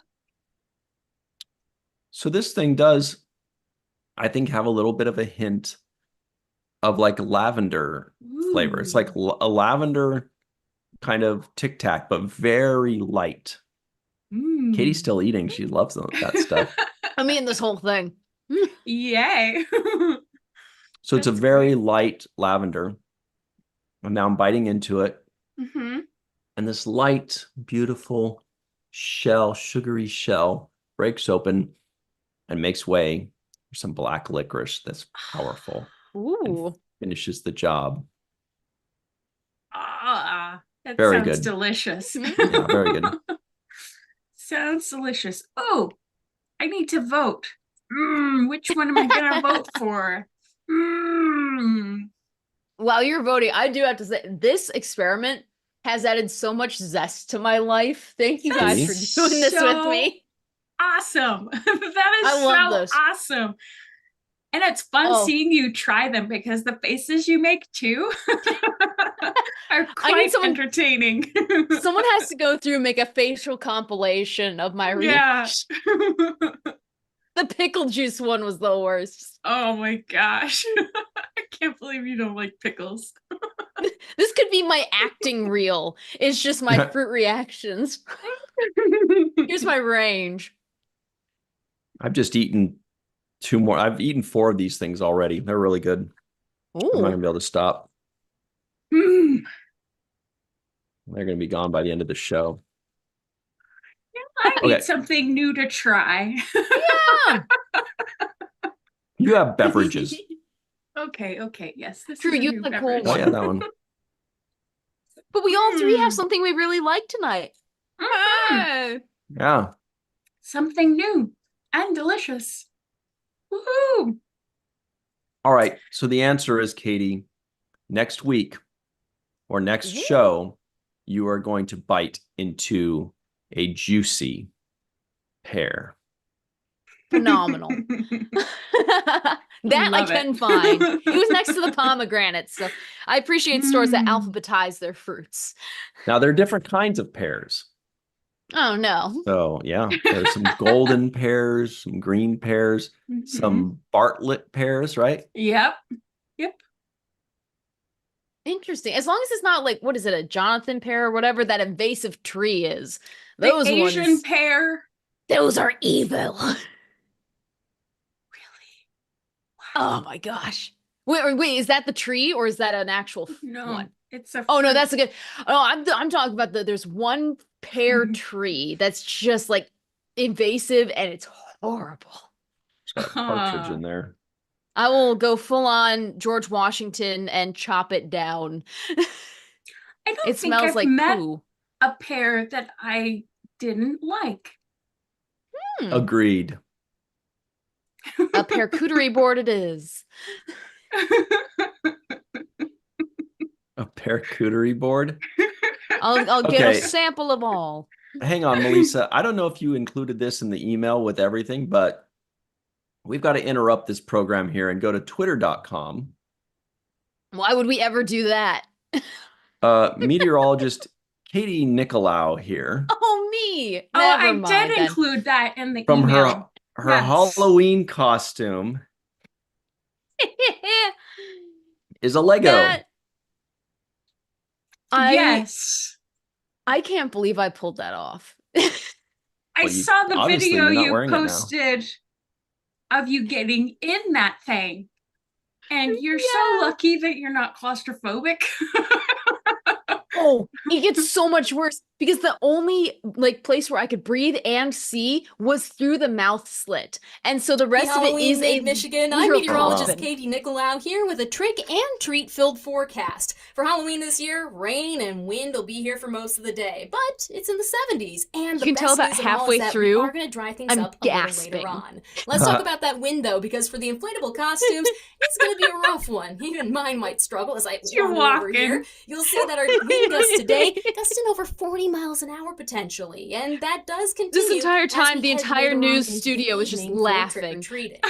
So this thing does, I think, have a little bit of a hint of like lavender flavor. It's like a lavender kind of Tic Tac, but very light. Katie's still eating. She loves that stuff. I'm eating this whole thing. Yay. So it's a That's very great. light lavender. And now I'm biting into it. Mm-hmm. And this light, beautiful shell, sugary shell, breaks open and makes way for some black licorice that's powerful. Ooh. Finishes the job. That Very sounds good. delicious. Yeah, very good. Sounds delicious. Oh, I need to vote. Which one am I gonna vote for? While you're voting, I do have to say this experiment has added so much zest to my life. Thank you guys for doing this with me. Awesome. That is I love so this. awesome. And it's fun seeing you try them because the faces you make too are quite entertaining. Someone has to go through and make a facial compilation of my reaction. Yeah. The pickle juice one was the worst. Oh my gosh. I can't believe you don't like pickles. This could be my acting reel. It's just my fruit reactions. Here's my range. I've just eaten 2 more. I've eaten 4 of these things already. They're really good. Ooh. I'm not gonna be able to stop. They're gonna be gone by the end of the show. I need something new to try. Yeah. You have beverages. Okay, yes. This True, is a you new have a cool beverage. Oh yeah, that one. But we all 3 have something we really like tonight. Hey. Yeah. Something new and delicious. Woohoo! All right. So the answer is, Katie, next week or next Yeah. show, you are going to bite into a juicy pear. Phenomenal. That I Love can it. find. It was next to the pomegranate, so I appreciate stores that Mm. alphabetize their fruits. Now, there are different kinds of pears. Oh no. So, yeah, there's some golden pears, some green pears, Mhm. some Bartlett pears, right? Yep. Interesting. As long as it's not like, what is it, a Jonathan pear or whatever that invasive tree is. The Those Asian ones, pear. those are evil. Really? Oh my gosh. Wait, is that the tree or is that an actual No, one? it's a Oh no, fruit. that's a good. Oh, I'm talking about there's one pear tree that's just like invasive and it's horrible. It's got a partridge in there. I will go full on George Washington and chop it down. I don't It think smells I've like met poo. a pear that I didn't like. Agreed. A charcuterie board it is. A charcuterie board. I'll get a Okay. sample of all. Hang on, Melissa. I don't know if you included this in the email with everything, but we've got to interrupt this program here and go to twitter.com. Why would we ever do that? Meteorologist Katie Nicolau here Oh, me. Oh, Never I mind did then. include that in the from email. her Yes. Halloween costume is a Lego. That Yes. I can't believe I pulled that off. I Well, saw the obviously video you're not you wearing it now. posted of you getting in that thing. And you're so Yeah. lucky that you're not claustrophobic. Oh, it gets so much worse because the only like place where I could breathe and see was through the mouth slit. And so the rest of it Halloween is a Mid-Michigan. I'm literal meteorologist coffin. Katie Nicolau here with a trick and treat filled forecast. For Halloween this year, rain and wind will be here for most of the day, but it's in the 70s. And the You can tell best about news of all halfway is that through, we are going to dry things I'm up a little gasping. later on. Let's talk about that wind though, because for the inflatable costumes, it's going to be a rough one. Even mine might struggle as I You're wander over walking. here. You'll see that our wind gusts today gusting over 40 miles an hour potentially, and that does continue. This entire as time, we the head entire later on news into the studio was just evening for laughing. trick-or-treating.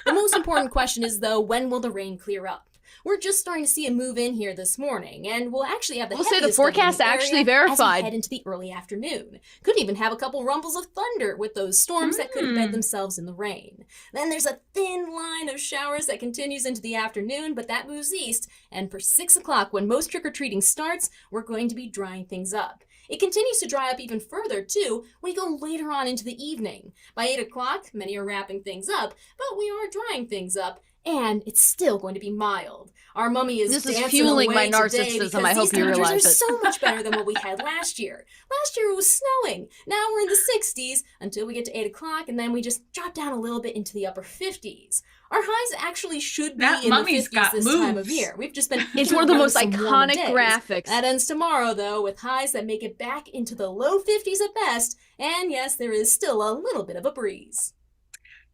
The most important question is, though, when will the rain clear up? We're just starting to see it move in here this morning, and we'll actually have the We'll say the heaviest of it in forecast the area actually as we verified. head into the early afternoon. Could even have a couple rumbles of thunder with those storms that could embed themselves in the rain. Then there's a thin line of showers that continues into the afternoon, but that moves east, and for 6 o'clock, when most trick-or-treating starts, we're going to be drying things up. It continues to dry up even further, too, when we go later on into the evening. By 8 o'clock, many are wrapping things up, but we are drying things up, and it's still going to be mild. Our mummy is This is dancing fueling away my today narcissism. because I hope these you temperatures realize are it. so much better than what we had last year. Last year it was snowing. Now we're in the 60s until we get to 8 o'clock, and then we just drop down a little bit into the upper 50s. Our highs actually should be That in the mummy's 50s got this time of moves. year. We've just been It's one of the most some warmer iconic days. graphics. That ends tomorrow, though, with highs that make it back into the low 50s at best. And yes, there is still a little bit of a breeze.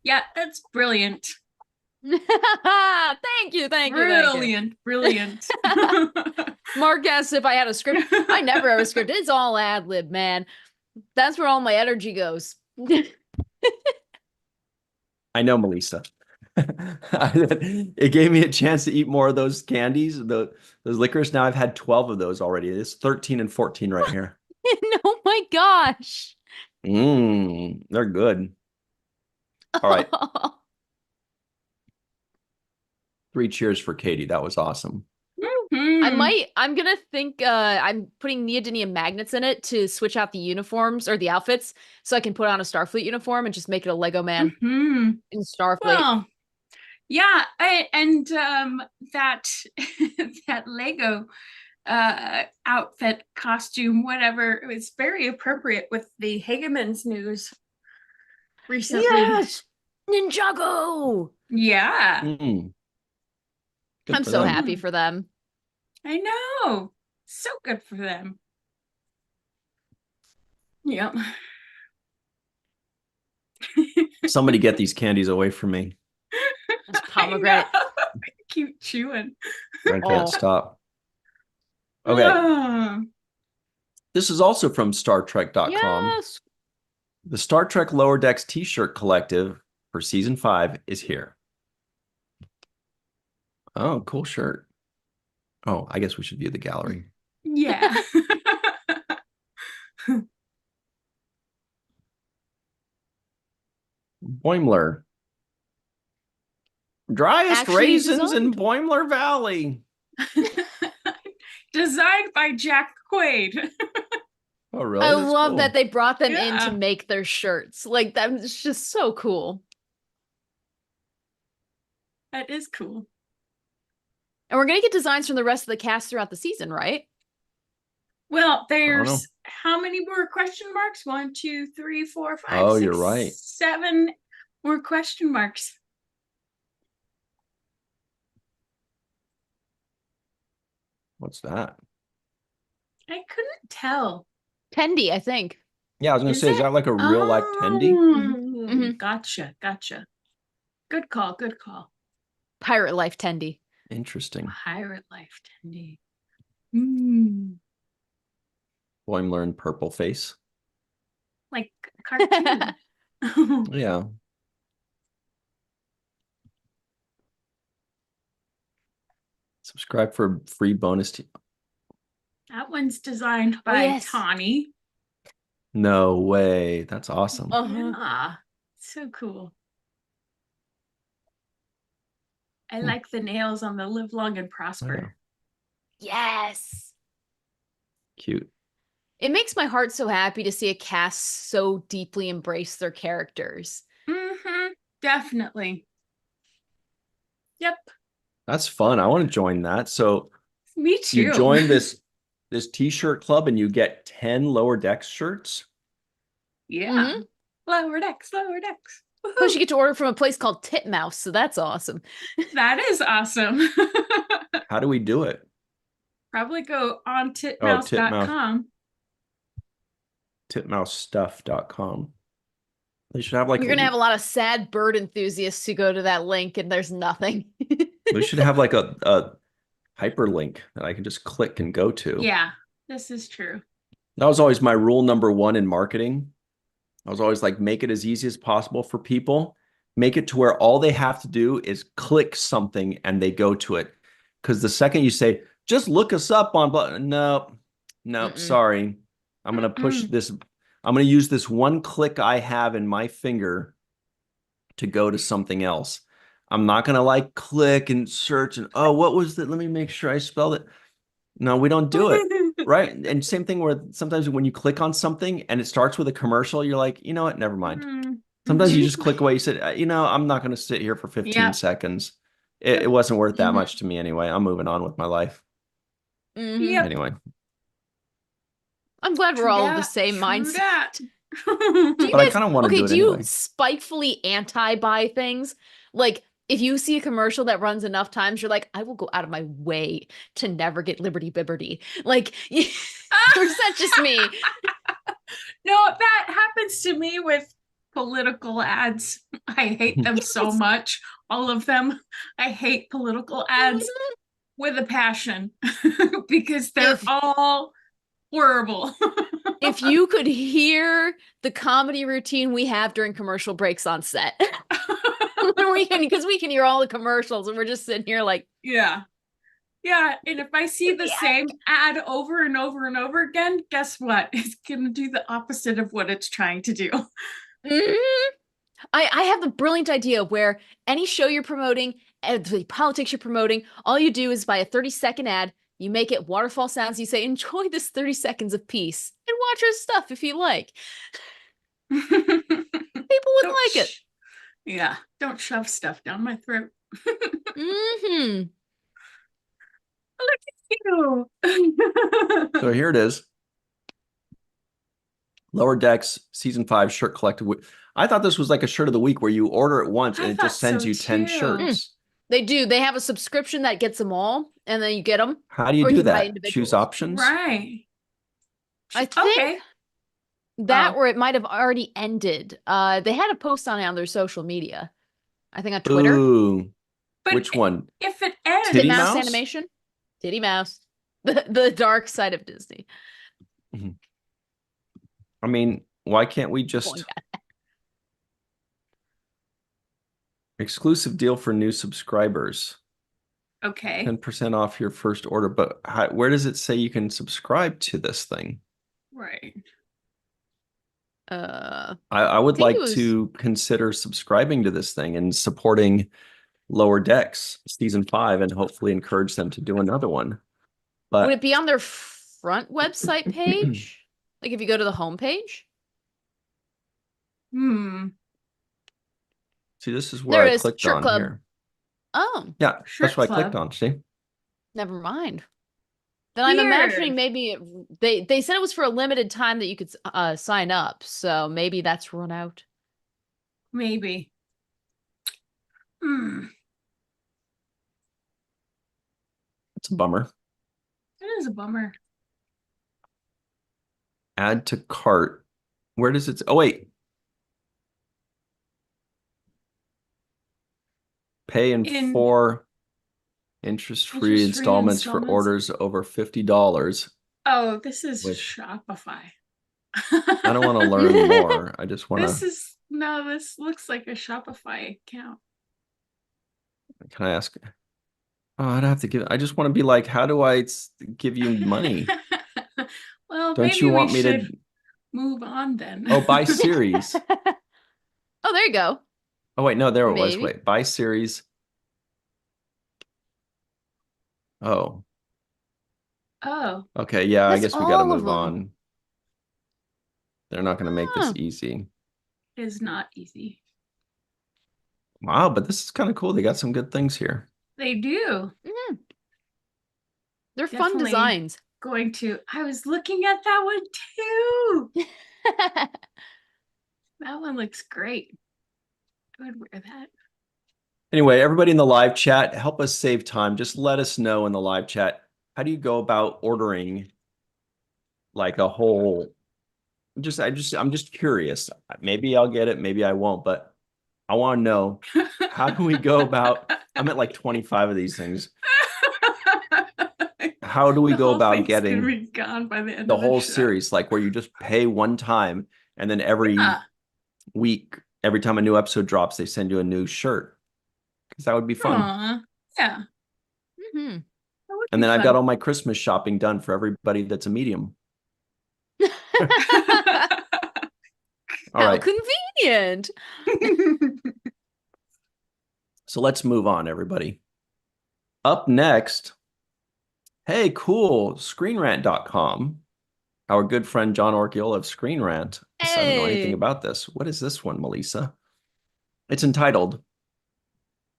Yeah, that's brilliant. Thank you. Brilliant. Mark asked if I had a script. I never have a script. It's all ad lib, man. That's where all my energy goes. I know, Melissa. It gave me a chance to eat more of those candies, those licorice. Now I've had 12 of those already. It's 13 and 14 right here. Oh my gosh. They're good. All right. 3 cheers for Katie. That was awesome. I'm gonna think I'm putting neodymium magnets in it to switch out the uniforms or the outfits so I can put on a Starfleet uniform and just make it a Lego man in Starfleet. Well, yeah, and that that Lego outfit costume, whatever, it was very appropriate with the Hagemans news recently. Yes! Ninjago! Yeah, Good I'm for so them. happy for them. I know. So good for them. Yep. Somebody get these candies away from me. That's pomegranate. Keep chewing. I can't stop. Okay. Ah. This is also from StarTrek.com. Yes. The Star Trek Lower Decks T-shirt collective for season 5 is here. Oh, cool shirt. Oh, I guess we should view the gallery. Yeah. Boimler. Driest Actually raisins in designed. Boimler Valley. Designed by Jack Quaid. Oh, really? I That's love cool. that they brought them in to Yeah. make their shirts. Like, that's just so cool. That is cool. And we're going to get designs from the rest of the cast throughout the season, right? Well, know. there's how many more question marks? 1, 2, 3, 4, 5, Oh, 6, you're right. 7 more question marks. What's that? I couldn't tell. Tendi, I think. Yeah, I was going to say, is it? that like a real life Tendi? Mhm. Gotcha. Good call. Pirate Life Tendi. Interesting. Pirate life, Tendi. Boimler in purple face. Like a cartoon. Yeah. Subscribe for free bonus. That one's designed Oh, by yes. Tawny. No way. That's awesome. Yeah, so cool. I like the nails on the live long and prosper. Yes. Cute. It makes my heart so happy to see a cast so deeply embrace their characters. Definitely. Yep. That's fun. I want to join that. So Me too. you join this t-shirt club and you get 10 Lower Decks shirts. Yeah. Mhm. Lower decks. Plus, you get to order from a place called Titmouse, so that's awesome. That is awesome. How do we do it? Probably go on titmouse.com. Titmousestuff.com. They should have like You're going to have a lot of sad bird enthusiasts who go to that link and there's nothing. they should have like a hyperlink that I can just click and go to. Yeah, this is true. That was always my rule number 1 in marketing. I was always like, make it as easy as possible for people. Make it to where all they have to do is click something and they go to it. Because the second you say, just look us up on blah, no, sorry. I'm going to push this. I'm going to use this one click I have in my finger to go to something else. I'm not going to like click and search and, oh, what was that? Let me make sure I spelled it. No, we don't do it. Right. And same thing where sometimes when you click on something and it starts with a commercial, you're like, you know what? Never mind. Sometimes you just click away. You said, I'm not going to sit here for 15 seconds. It wasn't worth that much to me anyway. I'm moving on with my life. Yep. Anyway. I'm glad we're all of the same mindset. But I kind of want to do it do you anyway. spitefully anti-buy things? Like, if you see a commercial that runs enough times, you're like, I will go out of my way to never get Liberty Bibberty. Like, or is that just me? No, that happens to me with political ads. I hate them so much. All of them. I hate political ads with a passion because they're all horrible. If you could hear the comedy routine we have during commercial breaks on set. Because we can hear all the commercials and we're just sitting here like, yeah, and if I see the same ad over and over and over again, guess what? It's gonna do the opposite of what it's trying to do. I have the brilliant idea where any show you're promoting, the politics you're promoting, all you do is buy a 30-second ad, you make it waterfall sounds, you say, enjoy this 30 seconds of peace and watch our stuff if you like. People would like it. Yeah, don't shove stuff down my throat. Mm-hmm. Look at you. So here it is. Lower Decks Season 5 shirt collective. I thought this was like a shirt of the week where you order it once and it just sends you 10 shirts. They do. They have a subscription that gets them all, and then you get them. How do you do that? Choose options? Right. I think that or it might have already ended. They had a post on it on their social media. I think on Twitter. Ooh. But which one? If it ends, Titty Mouse Mouse? animation. Titty Mouse. The dark side of Disney. I mean, why can't we Oh, just yeah. exclusive deal for new subscribers? Okay. 10% off your first order. But where does it say you can subscribe to this thing? Right. I would think like it was- to consider subscribing to this thing and supporting Lower Decks season 5 and hopefully encourage them to do another one. would But it be on their front website page? Like if you go to the homepage? see, this is There where it I is, clicked Shirt on Club. here. Oh, Yeah, Shirt that's what I clicked Club. on. See? never mind. Then I'm imagining maybe they said it was for a limited time that you could sign up, so maybe that's run out. Maybe. It's a bummer. It is a bummer. Add to cart. Where does it? Oh, wait. Pay in 4 interest-free installments for orders over $50. Oh, this is Which- Shopify. I don't want to learn more. I just want to. This looks like a Shopify account. Can I ask? Oh, I'd have to give. I just want to be like, how do I give you money? Well, Don't maybe you want we me should to? move on then. Oh, buy series. Oh, there you go. Oh, wait, no, there it was. Maybe. Wait, buy series. Oh, Oh, okay. Yeah, I That's guess we got to all of move them. on. They're not going to make this Huh. easy. it is not easy. Wow, but this is kind of cool. They got some good things here. They do. They're fun Definitely. designs. I was looking at that one too. That one looks great. I would wear that. Anyway, everybody in the live chat, help us save time. Just let us know in the live chat. How do you go about ordering like a whole? I'm just curious. Maybe I'll get it, maybe I won't, but I want to know how do we go about? I'm at like 25 of these things. How do we go about getting be gone by the end the of whole show. series, like where you just pay one time and then every Yeah. week, every time a new episode drops, they send you a new shirt? Because that would be fun. Aw, yeah. Mhm. That would And be then I've fun. got all my Christmas shopping done for everybody that's a medium. All How right. convenient. So let's move on, everybody. Up next, hey, cool, ScreenRant.com. Our good friend John Orchiola of Screen Rant. I don't know anything Hey. about this. What is this one, Melissa? It's entitled,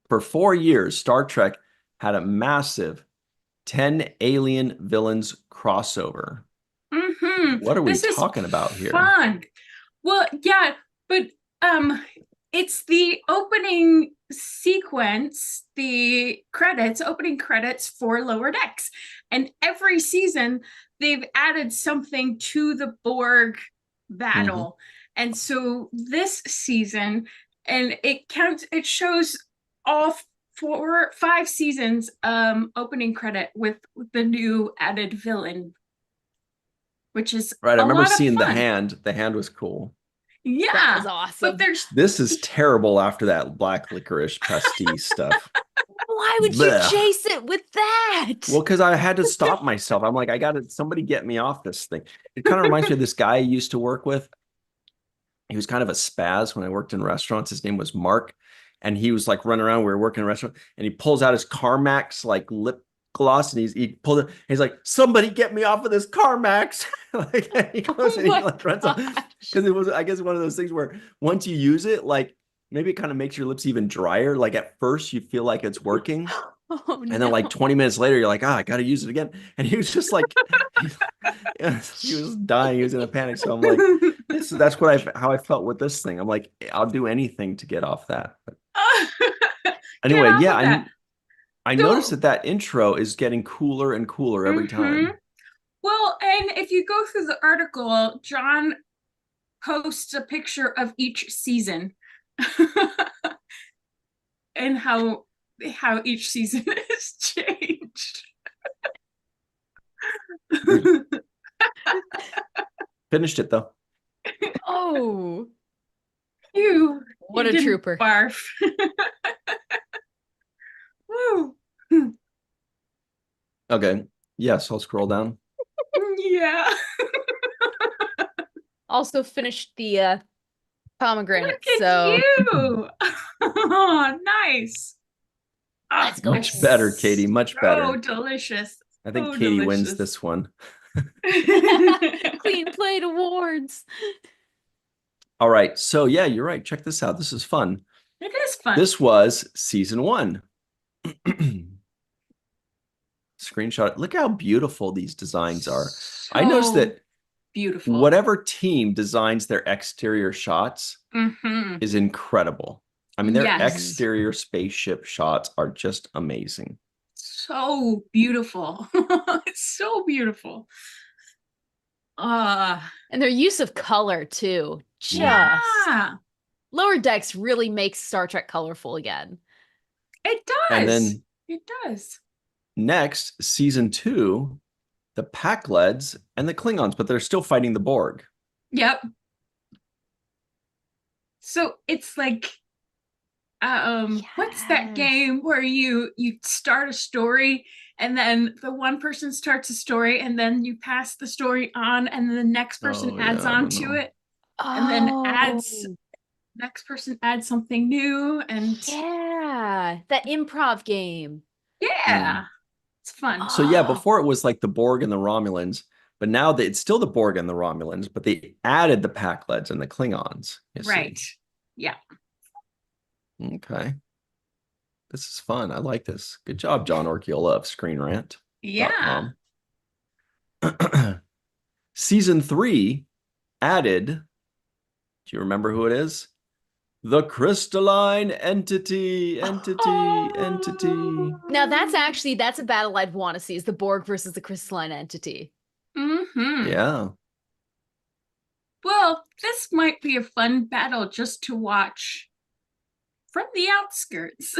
For 4 years, Star Trek had a massive 10 alien villains crossover. What are we This is talking about here? Fun. Well, yeah, but it's the opening sequence, the opening credits for Lower Decks. And every season they've added something to the Borg battle. And so this season, and it shows all 5 seasons opening credit with the new added villain, which is Right, I a remember lot of seeing the fun. hand. The hand was cool. Yeah, That was awesome. but there's This is terrible after that black licorice pasty stuff. Why would Blech. you chase it with that? Well, because I had to stop myself. I'm like, somebody get me off this thing. It kind of reminds me of this guy I used to work with. He was kind of a spaz when I worked in restaurants. His name was Mark. And he was like running around. We were working in a restaurant and he pulls out his Carmax like lip gloss and he pulled it. He's like, somebody get me off of this Carmax. Like, and he goes and he my like runs off. Because it was, I guess, one of those things where once you use it, like maybe it kind of makes your lips even drier. Like at first you feel like it's working. Oh, And then like 20 minutes later, you're like, I got to use it again. And he was just like, he was dying. He was in a panic. So I'm like, that's how I felt with this thing. I'm like, I'll do anything to get off that. But anyway, yeah, I noticed that intro is getting cooler and cooler every time. Well, and if you go through the article, John posts a picture of each season and how each season has changed. Finished it though. Oh, you what a didn't trooper. Barf. Woo. Okay. Yes, I'll scroll down. Yeah. Also finished the pomegranate. Look at So you. Oh, nice. Let's go. Much better, Katie. Much So better. delicious. I think So Katie wins delicious. this one. Clean plate awards. All right. So yeah, you're right. Check this out. This is fun. It is fun. This was season 1. Screenshot. Look how beautiful these designs are. I noticed So that beautiful. whatever team designs their exterior shots Mhm. is incredible. I mean, their Yes. exterior spaceship shots are just amazing. So beautiful. It's so beautiful. And their use of color too. Just Yeah, Lower Decks really makes Star Trek colorful again. it does. And then it does. next, season 2, the Pakleds and the Klingons, but they're still fighting the Borg. Yep. So it's like what's that Yes. game where you start a story and then the one person starts a story and then you pass the story on and then the next person Oh, adds yeah, I on don't to know. it and then Oh, next person adds something new and yeah, that improv game. yeah, it's fun. So yeah, Oh. before it was like the Borg and the Romulans, but now it's still the Borg and the Romulans, but they added the Pakleds and the Klingons. You see. Right. Yeah. Okay. This is fun. I like this. Good job, John Orchiola of ScreenRant.com. Yeah. Season 3 added, do you remember who it is? The crystalline entity. Now that's a battle I'd want to see, is the Borg versus the crystalline entity. Mm-hmm. Yeah. Well, this might be a fun battle just to watch from the outskirts.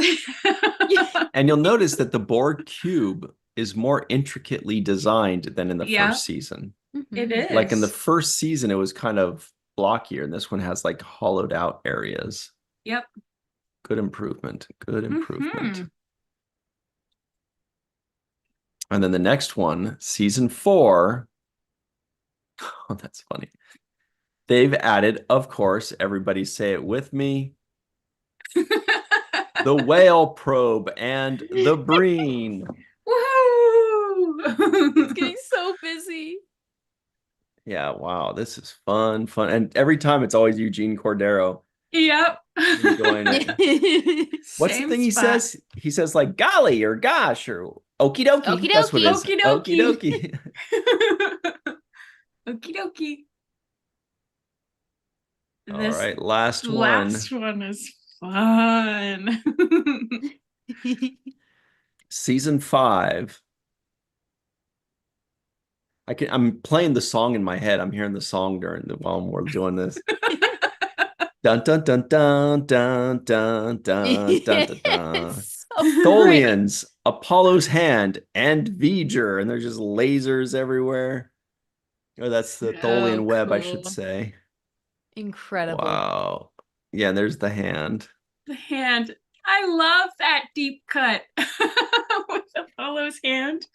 And you'll notice that the Borg cube is more intricately designed than in the Yeah. first season. It is. Like in the first season, it was kind of blockier, and this one has like hollowed out areas. Yep. Good improvement. Good improvement. Mhm. And then the next one, season 4. Oh, that's funny. They've added, of course, everybody say it with me, the whale probe and the breen. Woohoo! It's getting so busy. Yeah, wow, this is fun. And every time it's always Eugene Cordero Yep. enjoying it. What's the Same thing he spot. says? He says like golly or gosh or okie dokie. Okie That's what it is. dokie. Okie dokie. Okie dokie. All This right, last one. last one is fun. Season 5. I'm playing the song in my head. I'm hearing the song while we're doing this. Dun dun dun dun dun dun dun dun dun dun. It's so Tholians, Apollo's hand, and Voyager, and there's just lasers everywhere. Oh, that's the So Tholian web, I should cool. say. incredible. Wow. Yeah, and there's the hand. The hand. I love that deep cut with Apollo's hand.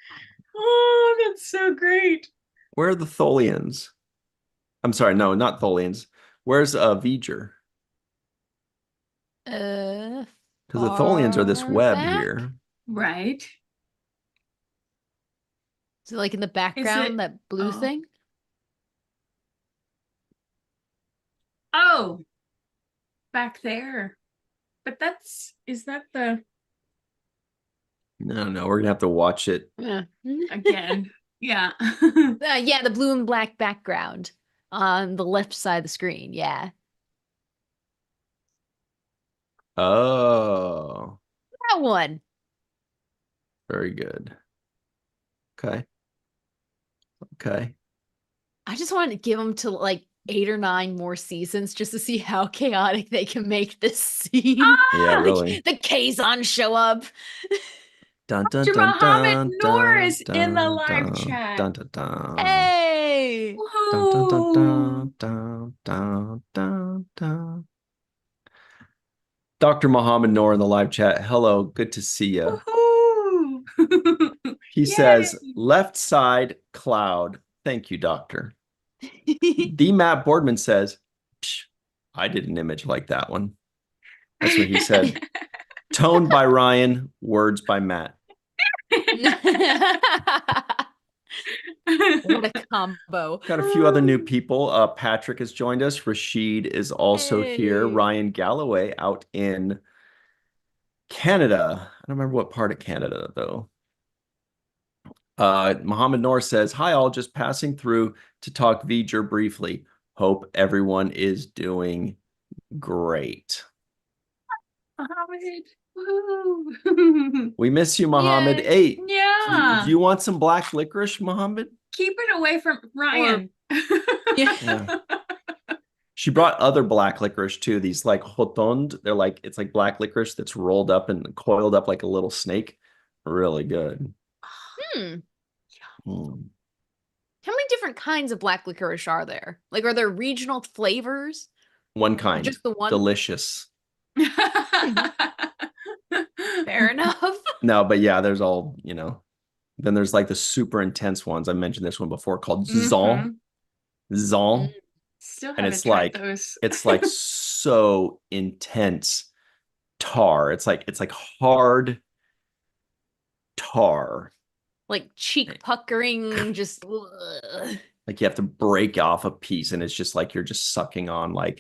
Oh, that's so great. Where are the Tholians? I'm sorry, no, not Tholians. Where's Voyager? Because the Tholians are this far web back? here. Right. So like in the background, that blue oh. thing? Oh, back there. But is that the No, we're gonna have to watch it. Yeah. again? Yeah. Yeah, the blue and black background on the left side of the screen. Yeah. Oh, That one. very good. Okay. I just wanted to give them to like 8 or 9 more seasons just to see how chaotic they can make this scene. Yeah, Like, really. the Kazon show up. Dun, dun, Dr. dun, Mohammed dun, Noor dun, is in the dun, live dun, chat. dun, dun, dun. Hey. Dun, dun, dun, Woohoo! dun, dun, dun, dun, dun. Dr. Mohammed Noor in the live chat. Hello, good to see you. Woohoo! He Yay! says, left side cloud. Thank you, doctor. The Matt Boardman says, Psh, I did an image like that one. That's what he said. Tone by Ryan, words by Matt. What a combo. Got a few other new people. Patrick has joined us. Rashid is also here. Hey. Ryan Galloway out in Canada. I don't remember what part of Canada, though. Mohammed Noor says, hi, all, just passing through to talk Voyager briefly. Hope everyone is doing great. Mohammed. Woo. We miss you, Mohammed. Yay. Hey, Yeah. do you want some black licorice, Mohammed? Keep it away from Ryan. Yeah. She brought other black licorice too. These like hotond. They're like, it's like black licorice that's rolled up and coiled up like a little snake. Really good. Hmm. Mm. How many different kinds of black licorice are there? Like, are there regional flavors? One kind. Just the one? Delicious. Fair enough. No, but yeah, there's all, you know. Then there's like the super intense ones. I mentioned this one before called Zon. Zon. Still And haven't it's tried like those. it's like so intense tar. It's like hard tar. Like cheek puckering, just ugh. Like you have to break off a piece and it's just like you're just sucking on like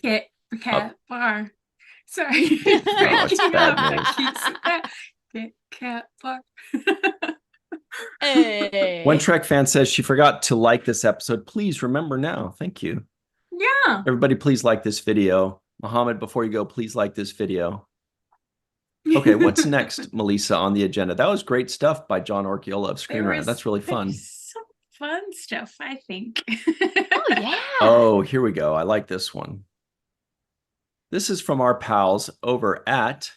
Cat bar. Sorry. No, it's bad news. Cat bar. Hey. One Trek fan says she forgot to like this episode. Please remember now. Thank you. Yeah. Everybody, please like this video. Mohammed, before you go, please like this video. Okay, what's next, Melissa, on the agenda? That was great stuff by John Orchiola of Screen Rant. That's really fun. Some fun stuff, I think. Oh, yeah. Oh, here we go. I like this one. This is from our pals over at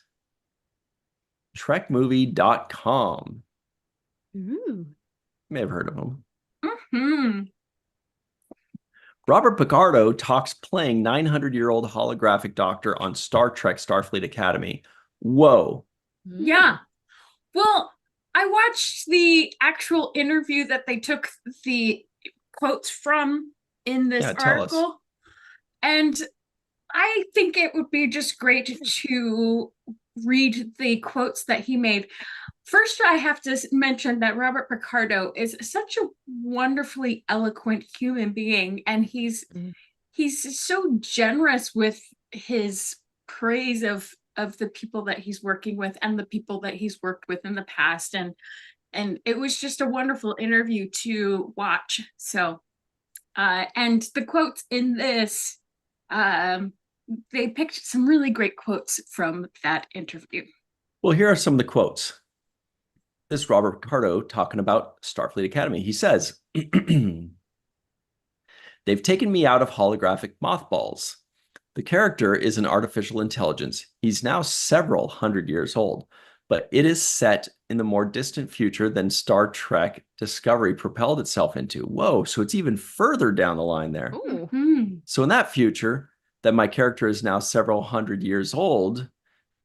trekmovie.com. Ooh. You may have heard of them. Mm-hmm. Robert Picardo talks playing 900-year-old holographic doctor on Star Trek Starfleet Academy. Whoa. Yeah. Well, I watched the actual interview that they took the quotes from in this article. And I think it would be just great to read the quotes that he made. First, I have to mention that Robert Picardo is such a wonderfully eloquent human being, and he's so generous with his praise of the people that he's working with and the people that he's worked with in the past, and it was just a wonderful interview to watch. So, and the quotes in this, they picked some really great quotes from that interview. Well, here are some of the quotes. This is Robert Picardo talking about Starfleet Academy. He says, they've taken me out of holographic mothballs. The character is an artificial intelligence. He's now several hundred years old, but it is set in the more distant future than Star Trek Discovery propelled itself into. Whoa, so it's even further down the line there. Ooh. So in that future, that my character is now several hundred years old,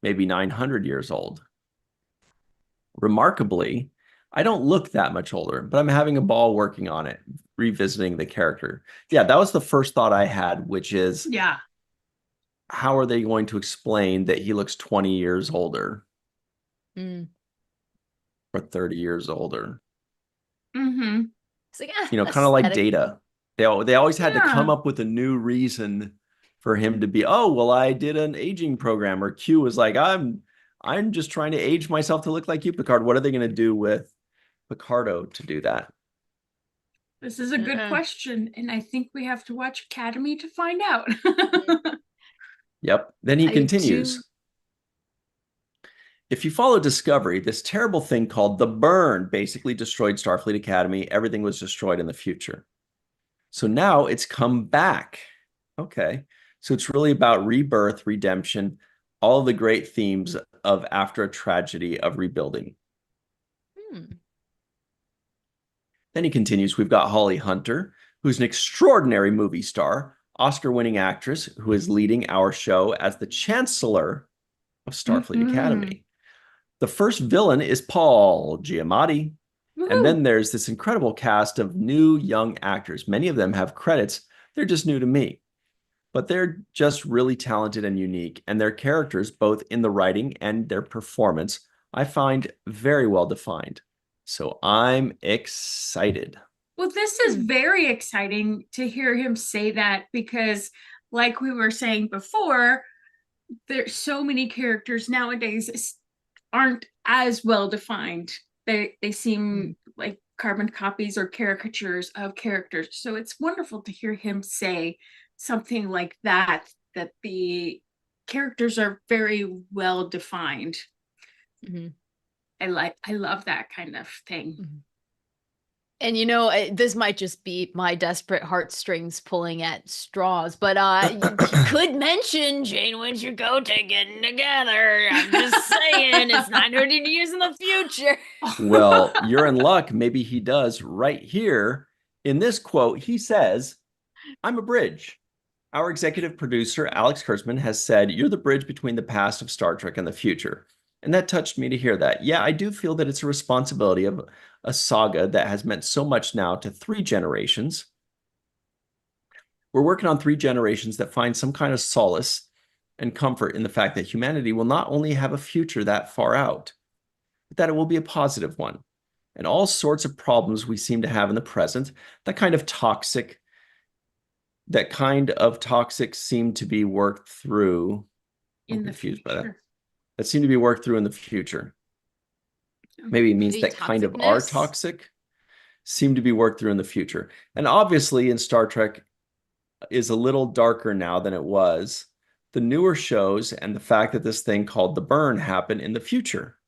maybe 900 years old. Remarkably, I don't look that much older, but I'm having a ball working on it, revisiting the character. Yeah, that was the first thought I had, which is, yeah, how are they going to explain that he looks 20 years older or 30 years older? Mm-hmm. It's like, you know, kind of like Data. They always had to come Yeah. up with a new reason for him to be, oh, well, I did an aging program. Or Q was like, I'm just trying to age myself to look like you, Picard. What are they going to do with Picardo to do that? This is a good question, and I think we have to watch Academy to find out. Yep. Then he I do continues. too. If you follow Discovery, this terrible thing called the burn basically destroyed Starfleet Academy. Everything was destroyed in the future. So now it's come back. Okay. So it's really about rebirth, redemption, all the great themes of after a tragedy of rebuilding. Then he continues, we've got Holly Hunter, who's an extraordinary movie star, Oscar-winning actress who is leading our show as the Chancellor of Starfleet Academy. The first villain is Paul Giamatti. And then there's this incredible cast of new young actors. Many of them have credits. They're just new to me. But they're just really talented and unique. And their characters, both in the writing and their performance, I find very well defined. So I'm excited. Well, this is very exciting to hear him say that because, like we were saying before, there's so many characters nowadays aren't as well defined. They seem like carbon copies or caricatures of characters. So it's wonderful to hear him say something like that, that the characters are very well defined. I love that kind of thing. And this might just be my desperate heartstrings pulling at straws, but you could mention Janeway and Chakotay getting together. I'm just saying, it's 900 years in the future. Well, you're in luck. Maybe he does. Right here in this quote, he says, I'm a bridge. Our executive producer, Alex Kurtzman, has said, you're the bridge between the past of Star Trek and the future. And that touched me to hear that. Yeah, I do feel that it's a responsibility of a saga that has meant so much now to 3 generations. We're working on 3 generations that find some kind of solace and comfort in the fact that humanity will not only have a future that far out, but that it will be a positive one. And all sorts of problems we seem to have in the present, that kind of toxic seem to be worked through In the future. That seem to be worked through in the future. Maybe it means that kind of are toxic seem to be worked through in the future. And obviously in Star Trek is a little darker now than it was. The newer shows and the fact that this thing called the burn happened in the future.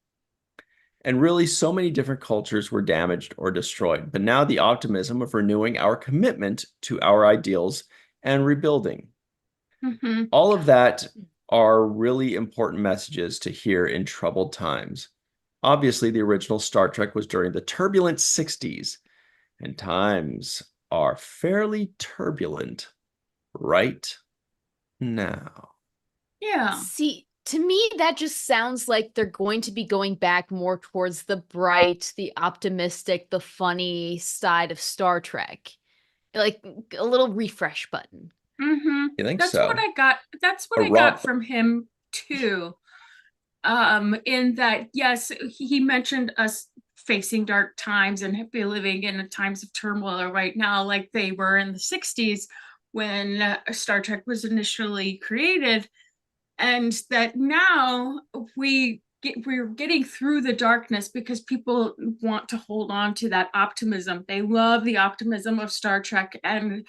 And really so many different cultures were damaged or destroyed. But now the optimism of renewing our commitment to our ideals and rebuilding. All of that are really important messages to hear in troubled times. Obviously, the original Star Trek was during the turbulent 60s, and times are fairly turbulent right now. Yeah. See, to me, that just sounds like they're going to be going back more towards the bright, the optimistic, the funny side of Star Trek. Like a little refresh button. You think That's so? what I got. That's what I got from him too. In that, yes, he mentioned us facing dark times and be living in times of turmoil right now, like they were in the 60s when Star Trek was initially created, and that now we're getting through the darkness because people want to hold on to that optimism. They love the optimism of Star Trek and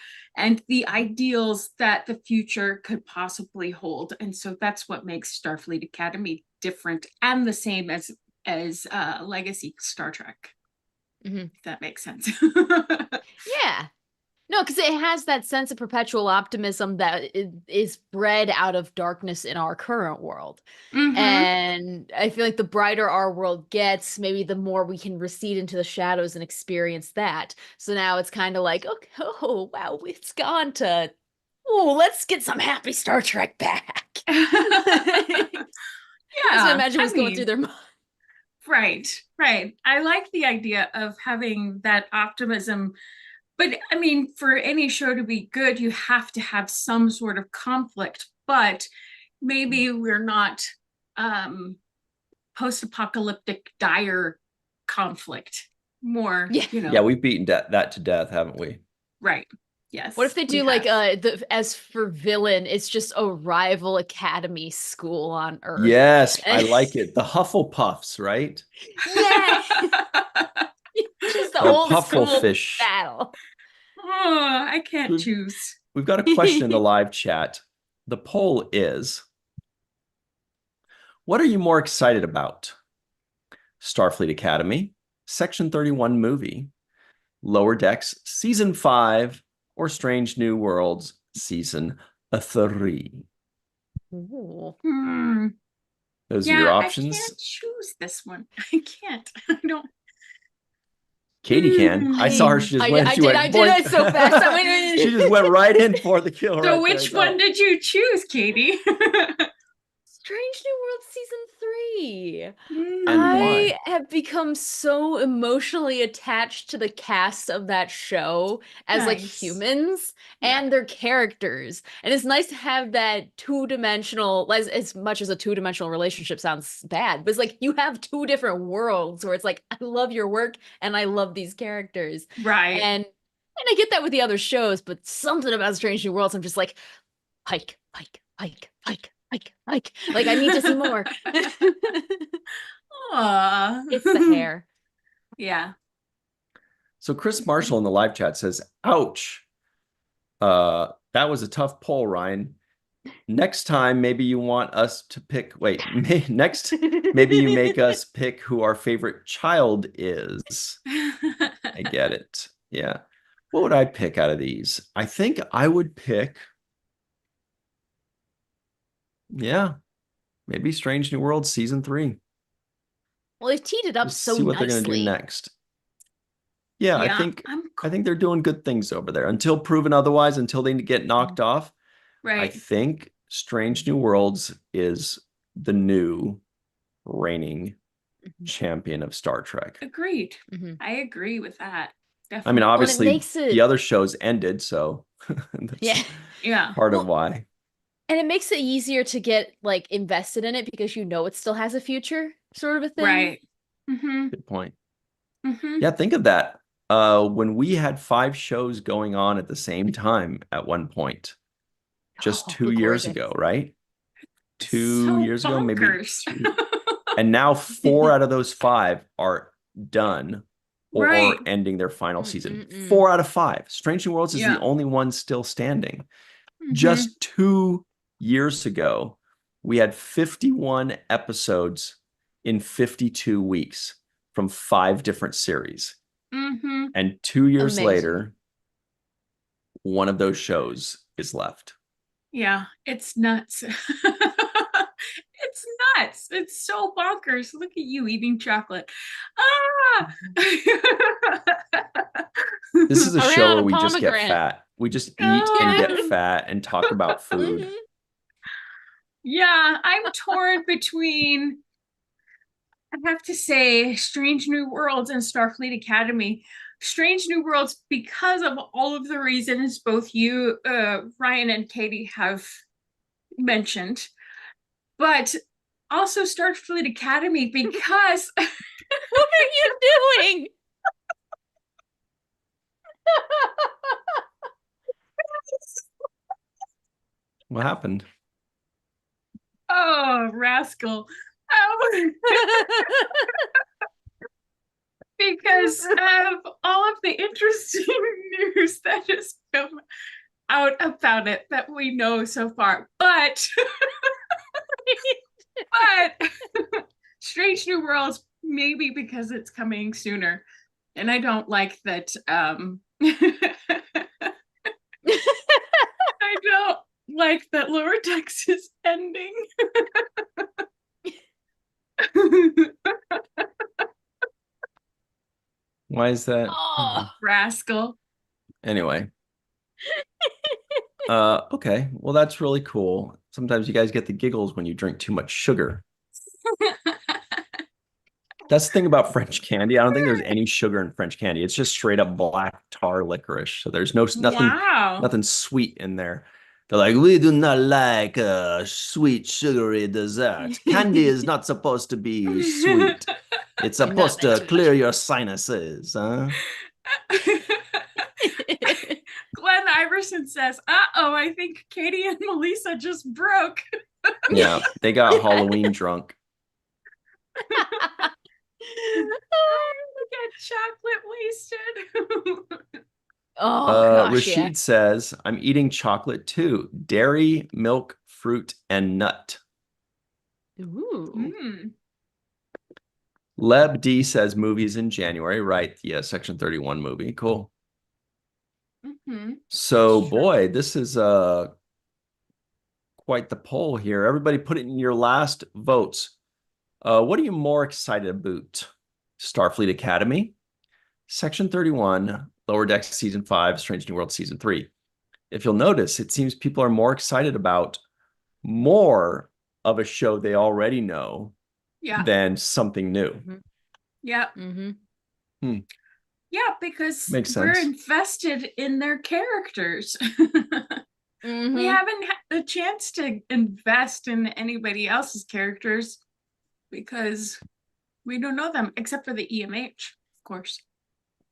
the ideals that the future could possibly hold. And so that's what makes Starfleet Academy different and the same as legacy Star Trek. If that makes sense. Yeah. No, because it has that sense of perpetual optimism that is bred out of darkness in our current world. And I feel like the brighter our world gets, maybe the more we can recede into the shadows and experience that. So now it's kind of like, okay, oh, wow, it's gone to, oh, let's get some happy Star Trek back. Yeah. So imagine what's going through their mind. Right. I like the idea of having that optimism. But I mean, for any show to be good, you have to have some sort of conflict. But maybe we're not post-apocalyptic dire conflict. More, Yeah, we've beaten that to death, haven't we? Right. Yes. What if they do like as for villain, it's just a rival academy school on Earth? Yes, I like it. The Hufflepuffs, right? Yeah. Just the old school battle. Oh, I can't choose. We've got a question in the live chat. The poll is, what are you more excited about? Starfleet Academy, Section 31 movie, Lower Decks Season 5, or Strange New Worlds Season 3? Ooh. Those are your options. I can't choose this one. I can't. I don't. Katie can. I saw her. She just went. She went. I did it so fast. I went, She just went right in for the kill. So right which there. one did you choose, Katie? Strange New World season 3. And I why? have become so emotionally attached to the cast of that show as like Nice. humans Yeah. and their characters. And it's nice to have that two-dimensional, as much as a two-dimensional relationship sounds bad, but it's like you have two different worlds where it's like, I love your work and I love these characters. Right. And I get that with the other shows, but something about Strange New Worlds, I'm just like, Pike, Pike, Pike, Pike. Like I need to see more. Aw. It's the hair. Yeah. So Chris Marshall in the live chat says, "Ouch. That was a tough poll, Ryan. Next time, maybe you want us to pick. Wait, next, maybe you make us pick who our favorite child is." I get it. Yeah. What would I pick out of these? I think I would pick. Yeah, maybe Strange New World season 3. Well, they've teed it up Just so see what they're going to do nicely. next. Yeah, Yeah, I think they're doing good things over there until proven otherwise, until they get knocked off. I right. think Strange New Worlds is the new reigning champion of Star Trek. Agreed. Mhm. I agree with that. I mean, Definitely. obviously, makes it- the other shows ended, so that's Yeah. Yeah. part of why. And it makes it easier to get like invested in it because you know it still has a future, sort of a thing. Right. Mm-hmm. Good point. Mm-hmm. Yeah, think of that. When we had 5 shows going on at the same time at one point, just Oh, 2 the years gorgeous. ago, right? 2 So years ago, maybe. bonkers. 2. And now 4 out of those 5 are done or Right. ending their final season. Mm-mm-mm. 4 out of 5. Strange New Worlds is Yeah. the only one still standing. Mhm. Just 2 years ago, we had 51 episodes in 52 weeks from 5 different series. Mhm. And 2 years Amazing. later, one of those shows is left. Yeah, it's nuts. It's nuts. It's so bonkers. Look at you eating chocolate. Ah! This is a I ran show out where of we just get pomegranate. fat. We just eat and get God. fat and talk about food. Mhm. Yeah, I'm torn between, I have to say, Strange New Worlds and Starfleet Academy. Strange New Worlds, because of all of the reasons both you, Ryan, and Katie have mentioned, but also Starfleet Academy because What are you doing? What happened? oh, rascal. Oh, because of all of the interesting news that has come out about it that we know so far. But Strange New Worlds, maybe because it's coming sooner. And I don't like that I don't like that Lower Decks is ending. Why is that? Oh. Rascal. Anyway. Okay. Well, that's really cool. Sometimes you guys get the giggles when you drink too much sugar. That's the thing about French candy. I don't think there's any sugar in French candy. It's just straight up black tar licorice. So there's nothing sweet in there. They're like, we do not like sweet sugary dessert. Candy is not supposed to be sweet. It's Not supposed that to sweet. clear your sinuses, huh? Glenn Iverson says, uh-oh, I think Katie and Melissa just broke. Yeah, they got Halloween drunk. Get chocolate wasted. Oh gosh, Rashid yeah. says, I'm eating chocolate too. Dairy, milk, fruit, and nut. Ooh. Mm. Leb D says movies in January, right? Yeah, Section 31 movie. Cool. Mm-hmm. So, Sure. boy, this is quite the poll here. Everybody put it in your last votes. What are you more excited about? Starfleet Academy, Section 31, Lower Decks Season 5, Strange New World Season 3. If you'll notice, it seems people are more excited about more of a show they already know than something new. Yeah. Yeah, because Makes we're sense. invested in their characters. We haven't had a chance to invest in anybody else's characters because we don't know them, except for the EMH, of course.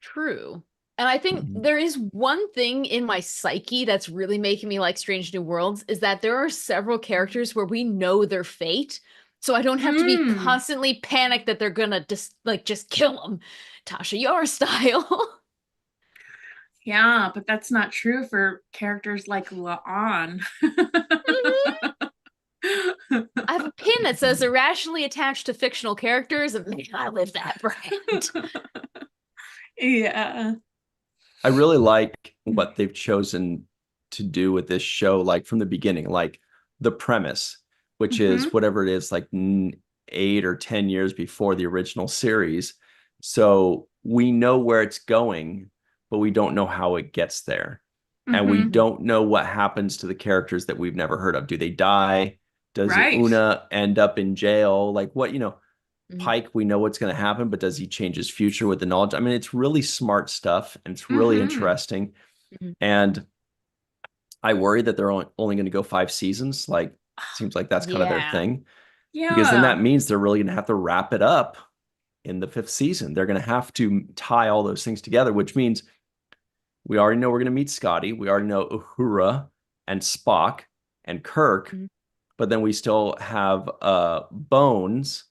True. And I think there is one thing in my psyche that's really making me like Strange New Worlds is that there are several characters where we know their fate. So I don't have to be constantly panicked that they're gonna just kill them, Tasha Yar style. Yeah, but that's not true for characters like La'an. I have a pin that says irrationally attached to fictional characters, and man, I live that brand. Yeah. I really like what they've chosen to do with this show, like from the beginning, like the premise, which is whatever it is, like 8 or 10 years before the original series. So we know where it's going, but we don't know how it gets there. And we don't know what happens to the characters that we've never heard of. Do they die? Does Una end up in jail? Like what, Pike, we know what's going to happen, but does he change his future with the knowledge? I mean, it's really smart stuff and it's really interesting. And I worry that they're only going to go 5 seasons. Like, seems like that's kind of their thing. Yeah. Because then that means they're really going to have to wrap it up in the 5th season. They're going to have to tie all those things together, which means we already know we're going to meet Scotty. We already know Uhura and Spock and Kirk. But then we still have Bones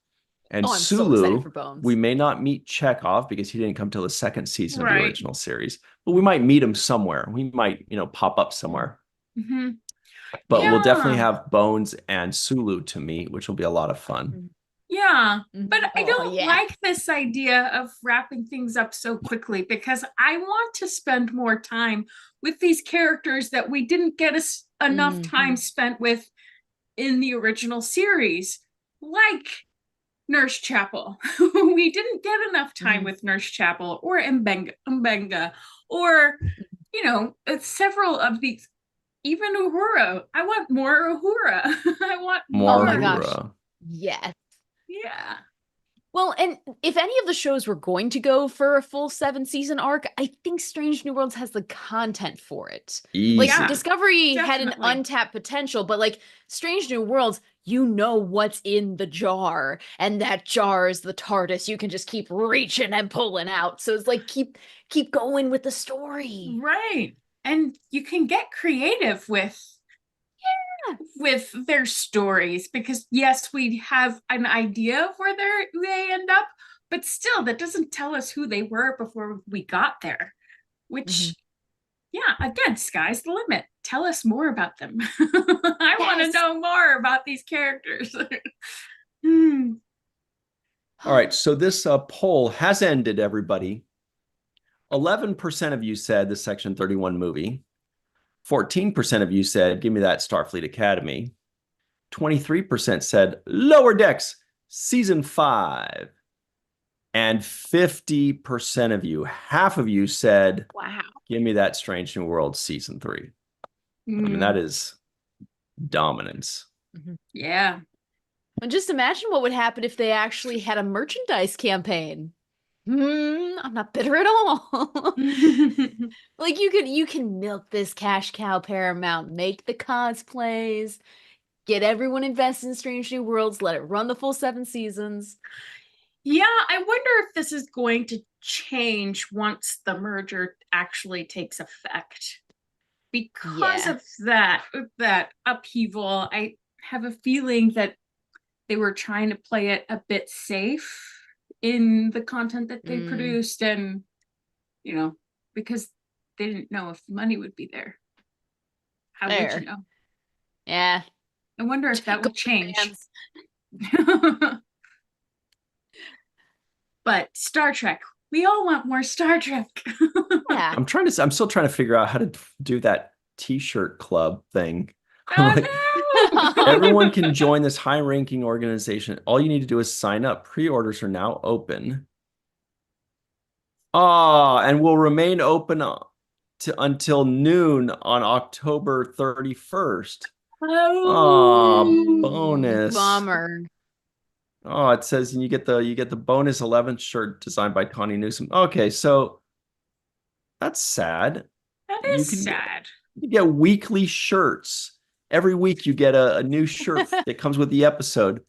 and Sulu. So we may not meet Chekhov because he didn't come till the 2nd season of the original series, but we might meet him somewhere. We might, pop up somewhere. But we'll definitely have Bones and Sulu to meet, which will be a lot of fun. Yeah, but I don't like this idea of wrapping things up so quickly because I want to spend more time with these characters that we didn't get enough time spent with in the original series, like Nurse Chapel. We didn't get enough time with Nurse Chapel or Mbenga or, several of these, even Uhura. I want more Uhura. I want more. Oh my gosh. Yes. Yeah. Well, and if any of the shows were going to go for a full 7-season arc, I think Strange New Worlds has the content for it. Easy. Like Discovery had an untapped potential, but like Strange New Worlds, what's in the jar, and that jar is the TARDIS. You can just keep reaching and pulling out. So it's like keep going with the story. Right. And you can get creative with their stories because yes, we have an idea of where they end up, but still that doesn't tell us who they were before we got there, which again, sky's the limit. Tell us more about them. I want to know more about these characters. All right, so this poll has ended, everybody. 11% of you said the Section 31 movie. 14% of you said, give me that Starfleet Academy. 23% said Lower Decks Season 5. And 50% of you, half of you said, wow, give me that Strange New World Season 3. I mean, that is dominance. Yeah. And just imagine what would happen if they actually had a merchandise campaign. I'm not bitter at all. Like you can milk this cash cow, Paramount, make the cosplays, get everyone invested in Strange New Worlds, let it run the full 7 seasons. Yeah, I wonder if this is going to change once the merger actually takes effect. Because of that upheaval, I have a feeling that they were trying to play it a bit safe in the content that they produced, and because they didn't know if the money would be there. How would you know? Yeah. I wonder if that will change. But Star Trek, we all want more Star Trek. Yeah. I'm still trying to figure out how to do that t-shirt club thing. Everyone can join this high-ranking organization. All you need to do is sign up. Pre-orders are now open. And will remain open until noon on October 31st. Oh, bonus. Bummer. Oh, it says you get the bonus 11th shirt designed by Connie Newsom. Okay, so that's sad. That You is can sad. You get weekly shirts. Every week you get a new shirt that comes with the episode,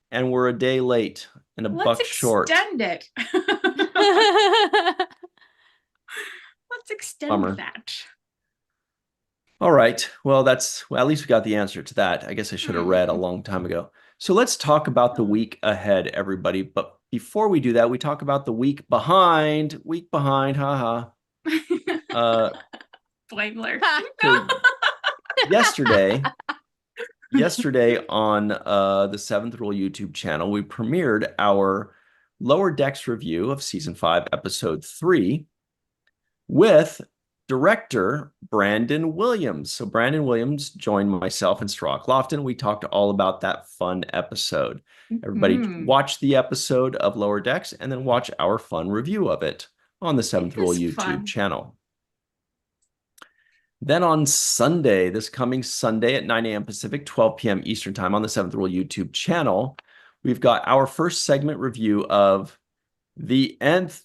and we're a day late and a Let's buck short. extend it. Let's extend Bummer. that. All right. Well, at least we got the answer to that. I guess I should have read a long time ago. So let's talk about the week ahead, everybody. But before we do that, we talk about the week behind. Week behind, haha. Blameless. So yesterday on the Seventh Rule YouTube channel, we premiered our Lower Decks review of season 5, episode 3, with director Brandon Williams. So Brandon Williams joined myself and Strock Lofton. We talked all about that fun episode. Everybody watch the episode of Lower Decks and then watch our fun review of it on the Seventh Rule YouTube channel. Then on Sunday, this coming Sunday at 9 a.m. Pacific, 12 p.m. Eastern Time on the Seventh Rule YouTube channel, we've got our first segment review of The Nth.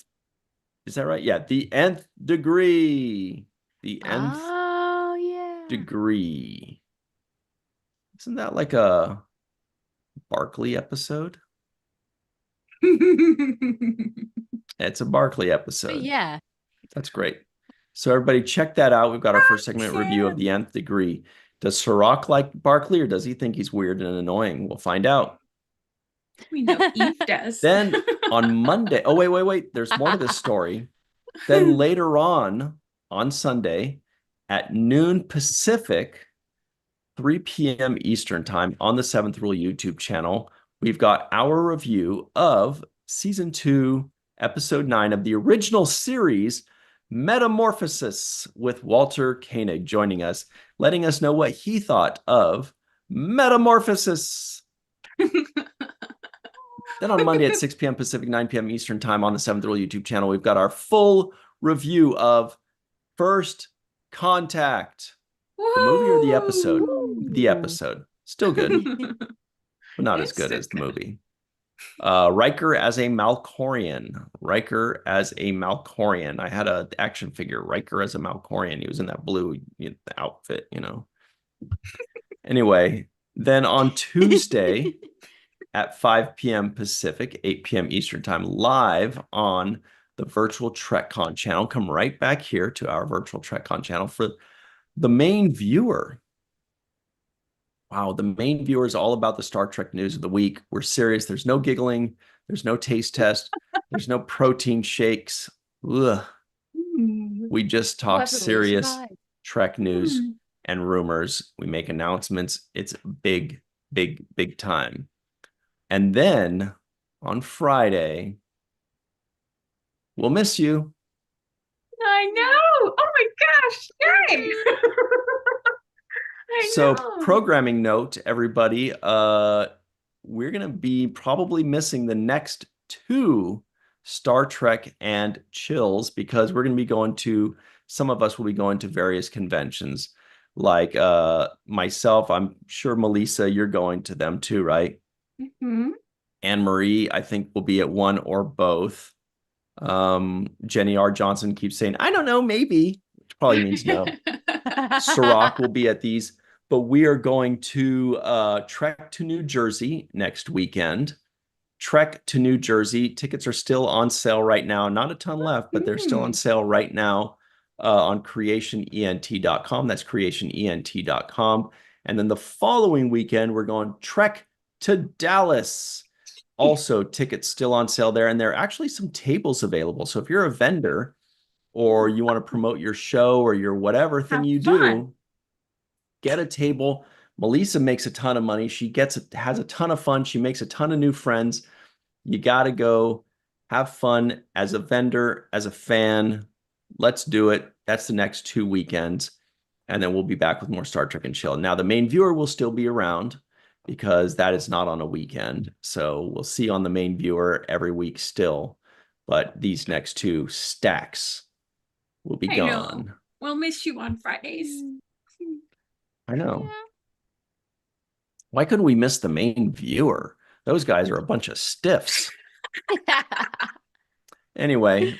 Is that right? Yeah, The Nth Degree. The Nth Degree. Isn't that like a Barkley episode? It's a Barkley episode. Yeah. That's great. So everybody check that out. We've got our first segment review of The Nth Degree. Does Sirach like Barkley, or does he think he's weird and annoying? We'll find out. We know Eve does. Then on Monday, oh, wait. There's more to this story. Then later on Sunday at noon Pacific, 3 p.m. Eastern Time on the Seventh Rule YouTube channel, we've got our review of season 2, episode 9 of the original series, Metamorphosis, with Walter Koenig joining us, letting us know what he thought of Metamorphosis. Then on Monday at 6 p.m. Pacific, 9 p.m. Eastern Time on the Seventh Rule YouTube channel, we've got our full review of First Contact. The movie or the episode? The episode. Still good, but not as good as the movie. Riker as a Malkorian. I had an action figure, Riker as a Malkorian. He was in that blue outfit, Anyway, then on Tuesday at 5 p.m. Pacific, 8 p.m. Eastern Time, live on the Virtual TrekCon channel. Come right back here to our Virtual TrekCon channel for the main viewer. Wow, the main viewer is all about the Star Trek news of the week. We're serious. There's no giggling. There's no taste test. There's no protein shakes. Ugh. We just talk serious Trek news and rumors. We make announcements. It's big, big, big time. And then on Friday, we'll miss you. I know. Oh my gosh. Yay. So programming note, everybody, we're going to be probably missing the next 2 Star Trek and chills, because we're going to be some of us will be going to various conventions. Like myself, I'm sure Melissa, you're going to them too, right? Anne-Marie, I think, will be at one or both. Jenny R. Johnson keeps saying, I don't know, maybe, which probably means no. Sirach will be at these, but we are going to Trek to New Jersey next weekend. Trek to New Jersey. Tickets are still on sale right now. Not a ton left, but they're still on sale right now on creationent.com. That's creationent.com. And then the following weekend, we're going Trek to Dallas. Also, tickets still on sale there. And there are actually some tables available. So if you're a vendor or you want to promote your show or your whatever thing you do, get a table. Melissa makes a ton of money. She has a ton of fun. She makes a ton of new friends. You got to go have fun as a vendor, as a fan. Let's do it. That's the next 2 weekends. And then we'll be back with more Star Trek and Chill. Now, the main viewer will still be around because that is not on a weekend. So we'll see on the main viewer every week still. but these next two stacks will be I know. gone. We'll miss you on Fridays. I know. Why couldn't we miss the main viewer? Those guys are a bunch of stiffs. Anyway,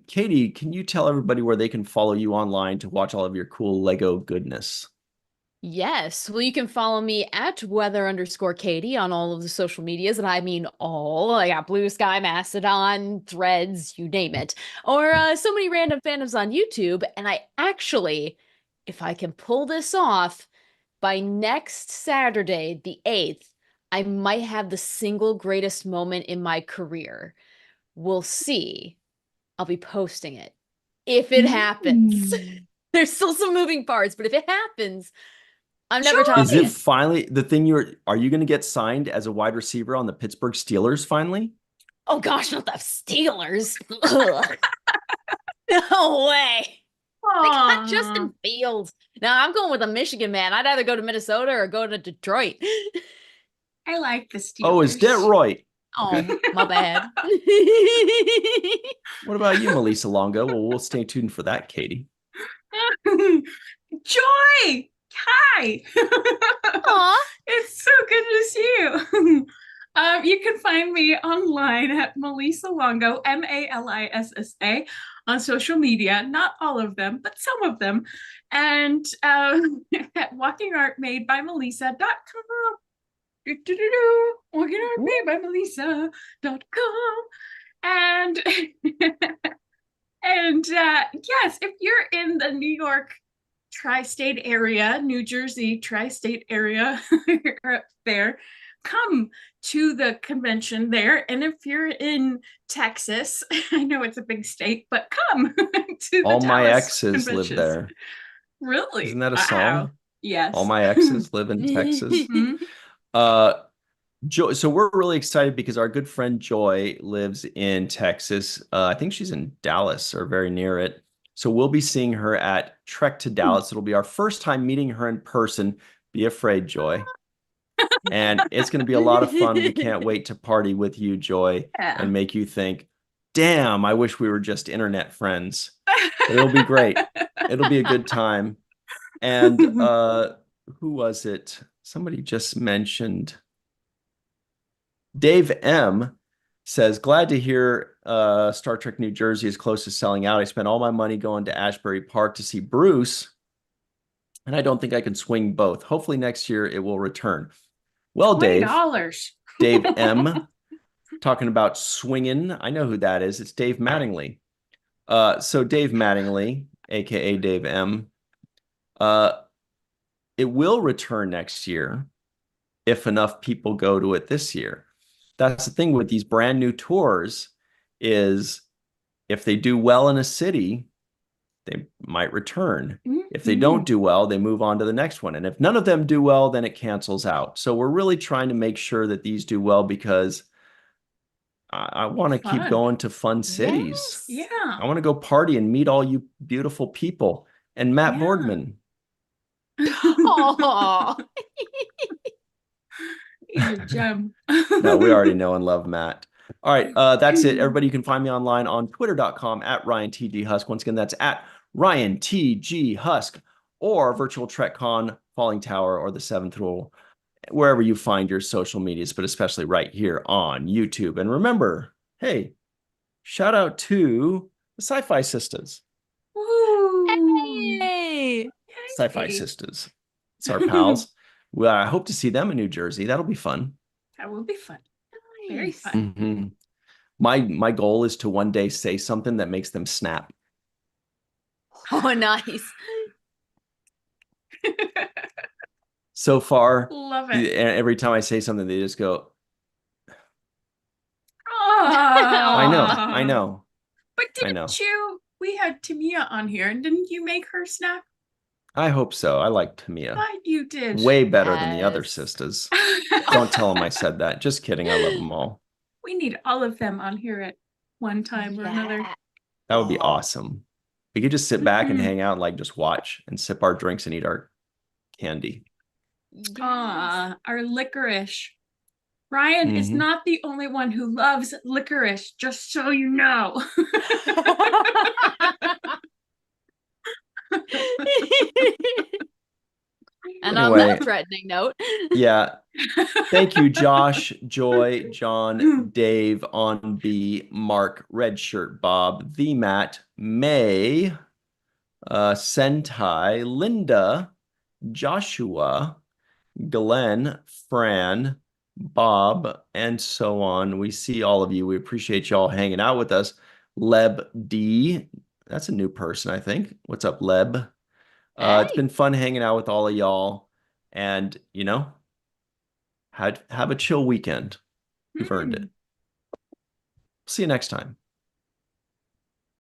Katie, can you tell everybody where they can follow you online to watch all of your cool Lego goodness? Yes. Well, you can follow me at weather_Katie on all of the social medias. And I mean all. I got Blue Sky, Mastodon, Threads, you name it. Or so many random fandoms on YouTube. And I actually, if I can pull this off, by next Saturday, the 8th, I might have the single greatest moment in my career. We'll see. I'll be posting it. If it happens. There's still some moving parts, but if it happens, I'm never talking. Is it finally the thing are you going to get signed as a wide receiver on the Pittsburgh Steelers finally? Oh gosh, not the Steelers. No way. They got Justin Fields. Now I'm going with a Michigan man. I'd either go to Minnesota or go to Detroit. I like the Steelers. Oh, is Detroit? Oh, my bad. What about you, Melissa Longo? Well, we'll stay tuned for that, Katie. Joy! Hi! Aw. It's so good to see you. You can find me online at Melissa Longo, Malissa, on social media. Not all of them, but some of them. And at walkingartmadebymelissa.com. walkingartmadebymelissa.com. And yes, if you're in the New York tri-state area, New Jersey tri-state area, up there, come to the convention there. And if you're in Texas, I know it's a big state, but come to the All my Dallas exes live conventions. there. Really? Isn't that a Wow. song? Yes. All my exes live in Texas. Mhm. Joy, so we're really excited because our good friend Joy lives in Texas. I think she's in Dallas or very near it. So we'll be seeing her at Trek to Dallas. It'll be our first time meeting her in person. Be afraid, Joy. And it's going to be a lot of fun. We can't wait to party with you, Joy, Yeah. and make you think, damn, I wish we were just internet friends. But it'll be great. It'll be a good time. And who was it? Somebody just mentioned. Dave M says, glad to hear Star Trek New Jersey is close to selling out. I spent all my money going to Ashbury Park to see Bruce, and I don't think I can swing both. Hopefully next year it will return. Well, Dave, $20. Dave M, talking about swinging. I know who that is. It's Dave Mattingly. So Dave Mattingly, aka Dave M, it will return next year if enough people go to it this year. That's the thing with these brand new tours is if they do well in a city, they might return. If they don't do well, they move on to the next one. And if none of them do well, then it cancels out. So we're really trying to make sure that these do well because I want to keep going to fun cities. Yes. Yeah. I want to go party and meet all you beautiful people. And Matt Boardman. Aw. He's a gem. No, we already know and love Matt. All right, that's it. Everybody, you can find me online on twitter.com at RyanTGHusk. Once again, that's at RyanTGHusk or Virtual TrekCon, Falling Tower, or the Seventh Rule, wherever you find your social medias, but especially right here on YouTube. And remember, hey, shout out to the Sci-Fi Sisters. Woo. Hey. Sci-Fi Sisters. It's our pals. Well, I hope to see them in New Jersey. That'll be fun. That will be fun. Very fun. Mm-hmm. My goal is to one day say something that makes them snap. Oh, nice. So far, Love it. every time I say something, they just go, I know. But I know. we had Tamia on here, and didn't you make her snap? I hope so. I like Tamia. God, you did. Way better than the other Yes. sisters. Don't tell them I said that. Just kidding. I love them all. We need all of them on here at one time or another. That would be awesome. We could just sit back and Mhm. hang out and like just watch and sip our drinks and eat our candy. Our licorice. Ryan is Mhm. not the only one who loves licorice, just so you know. And on that Anyway, threatening note, yeah. Thank you, Josh, Joy, John, Dave, On B, Mark, Redshirt Bob, The Matt, May, Sentai, Linda, Joshua, Glenn, Fran, Bob, and so on. We see all of you. We appreciate y'all hanging out with us. Leb D, that's a new person, I think. What's up, Leb? It's hey, been fun hanging out with all of y'all. And, have a chill weekend. You've earned it. See you next time.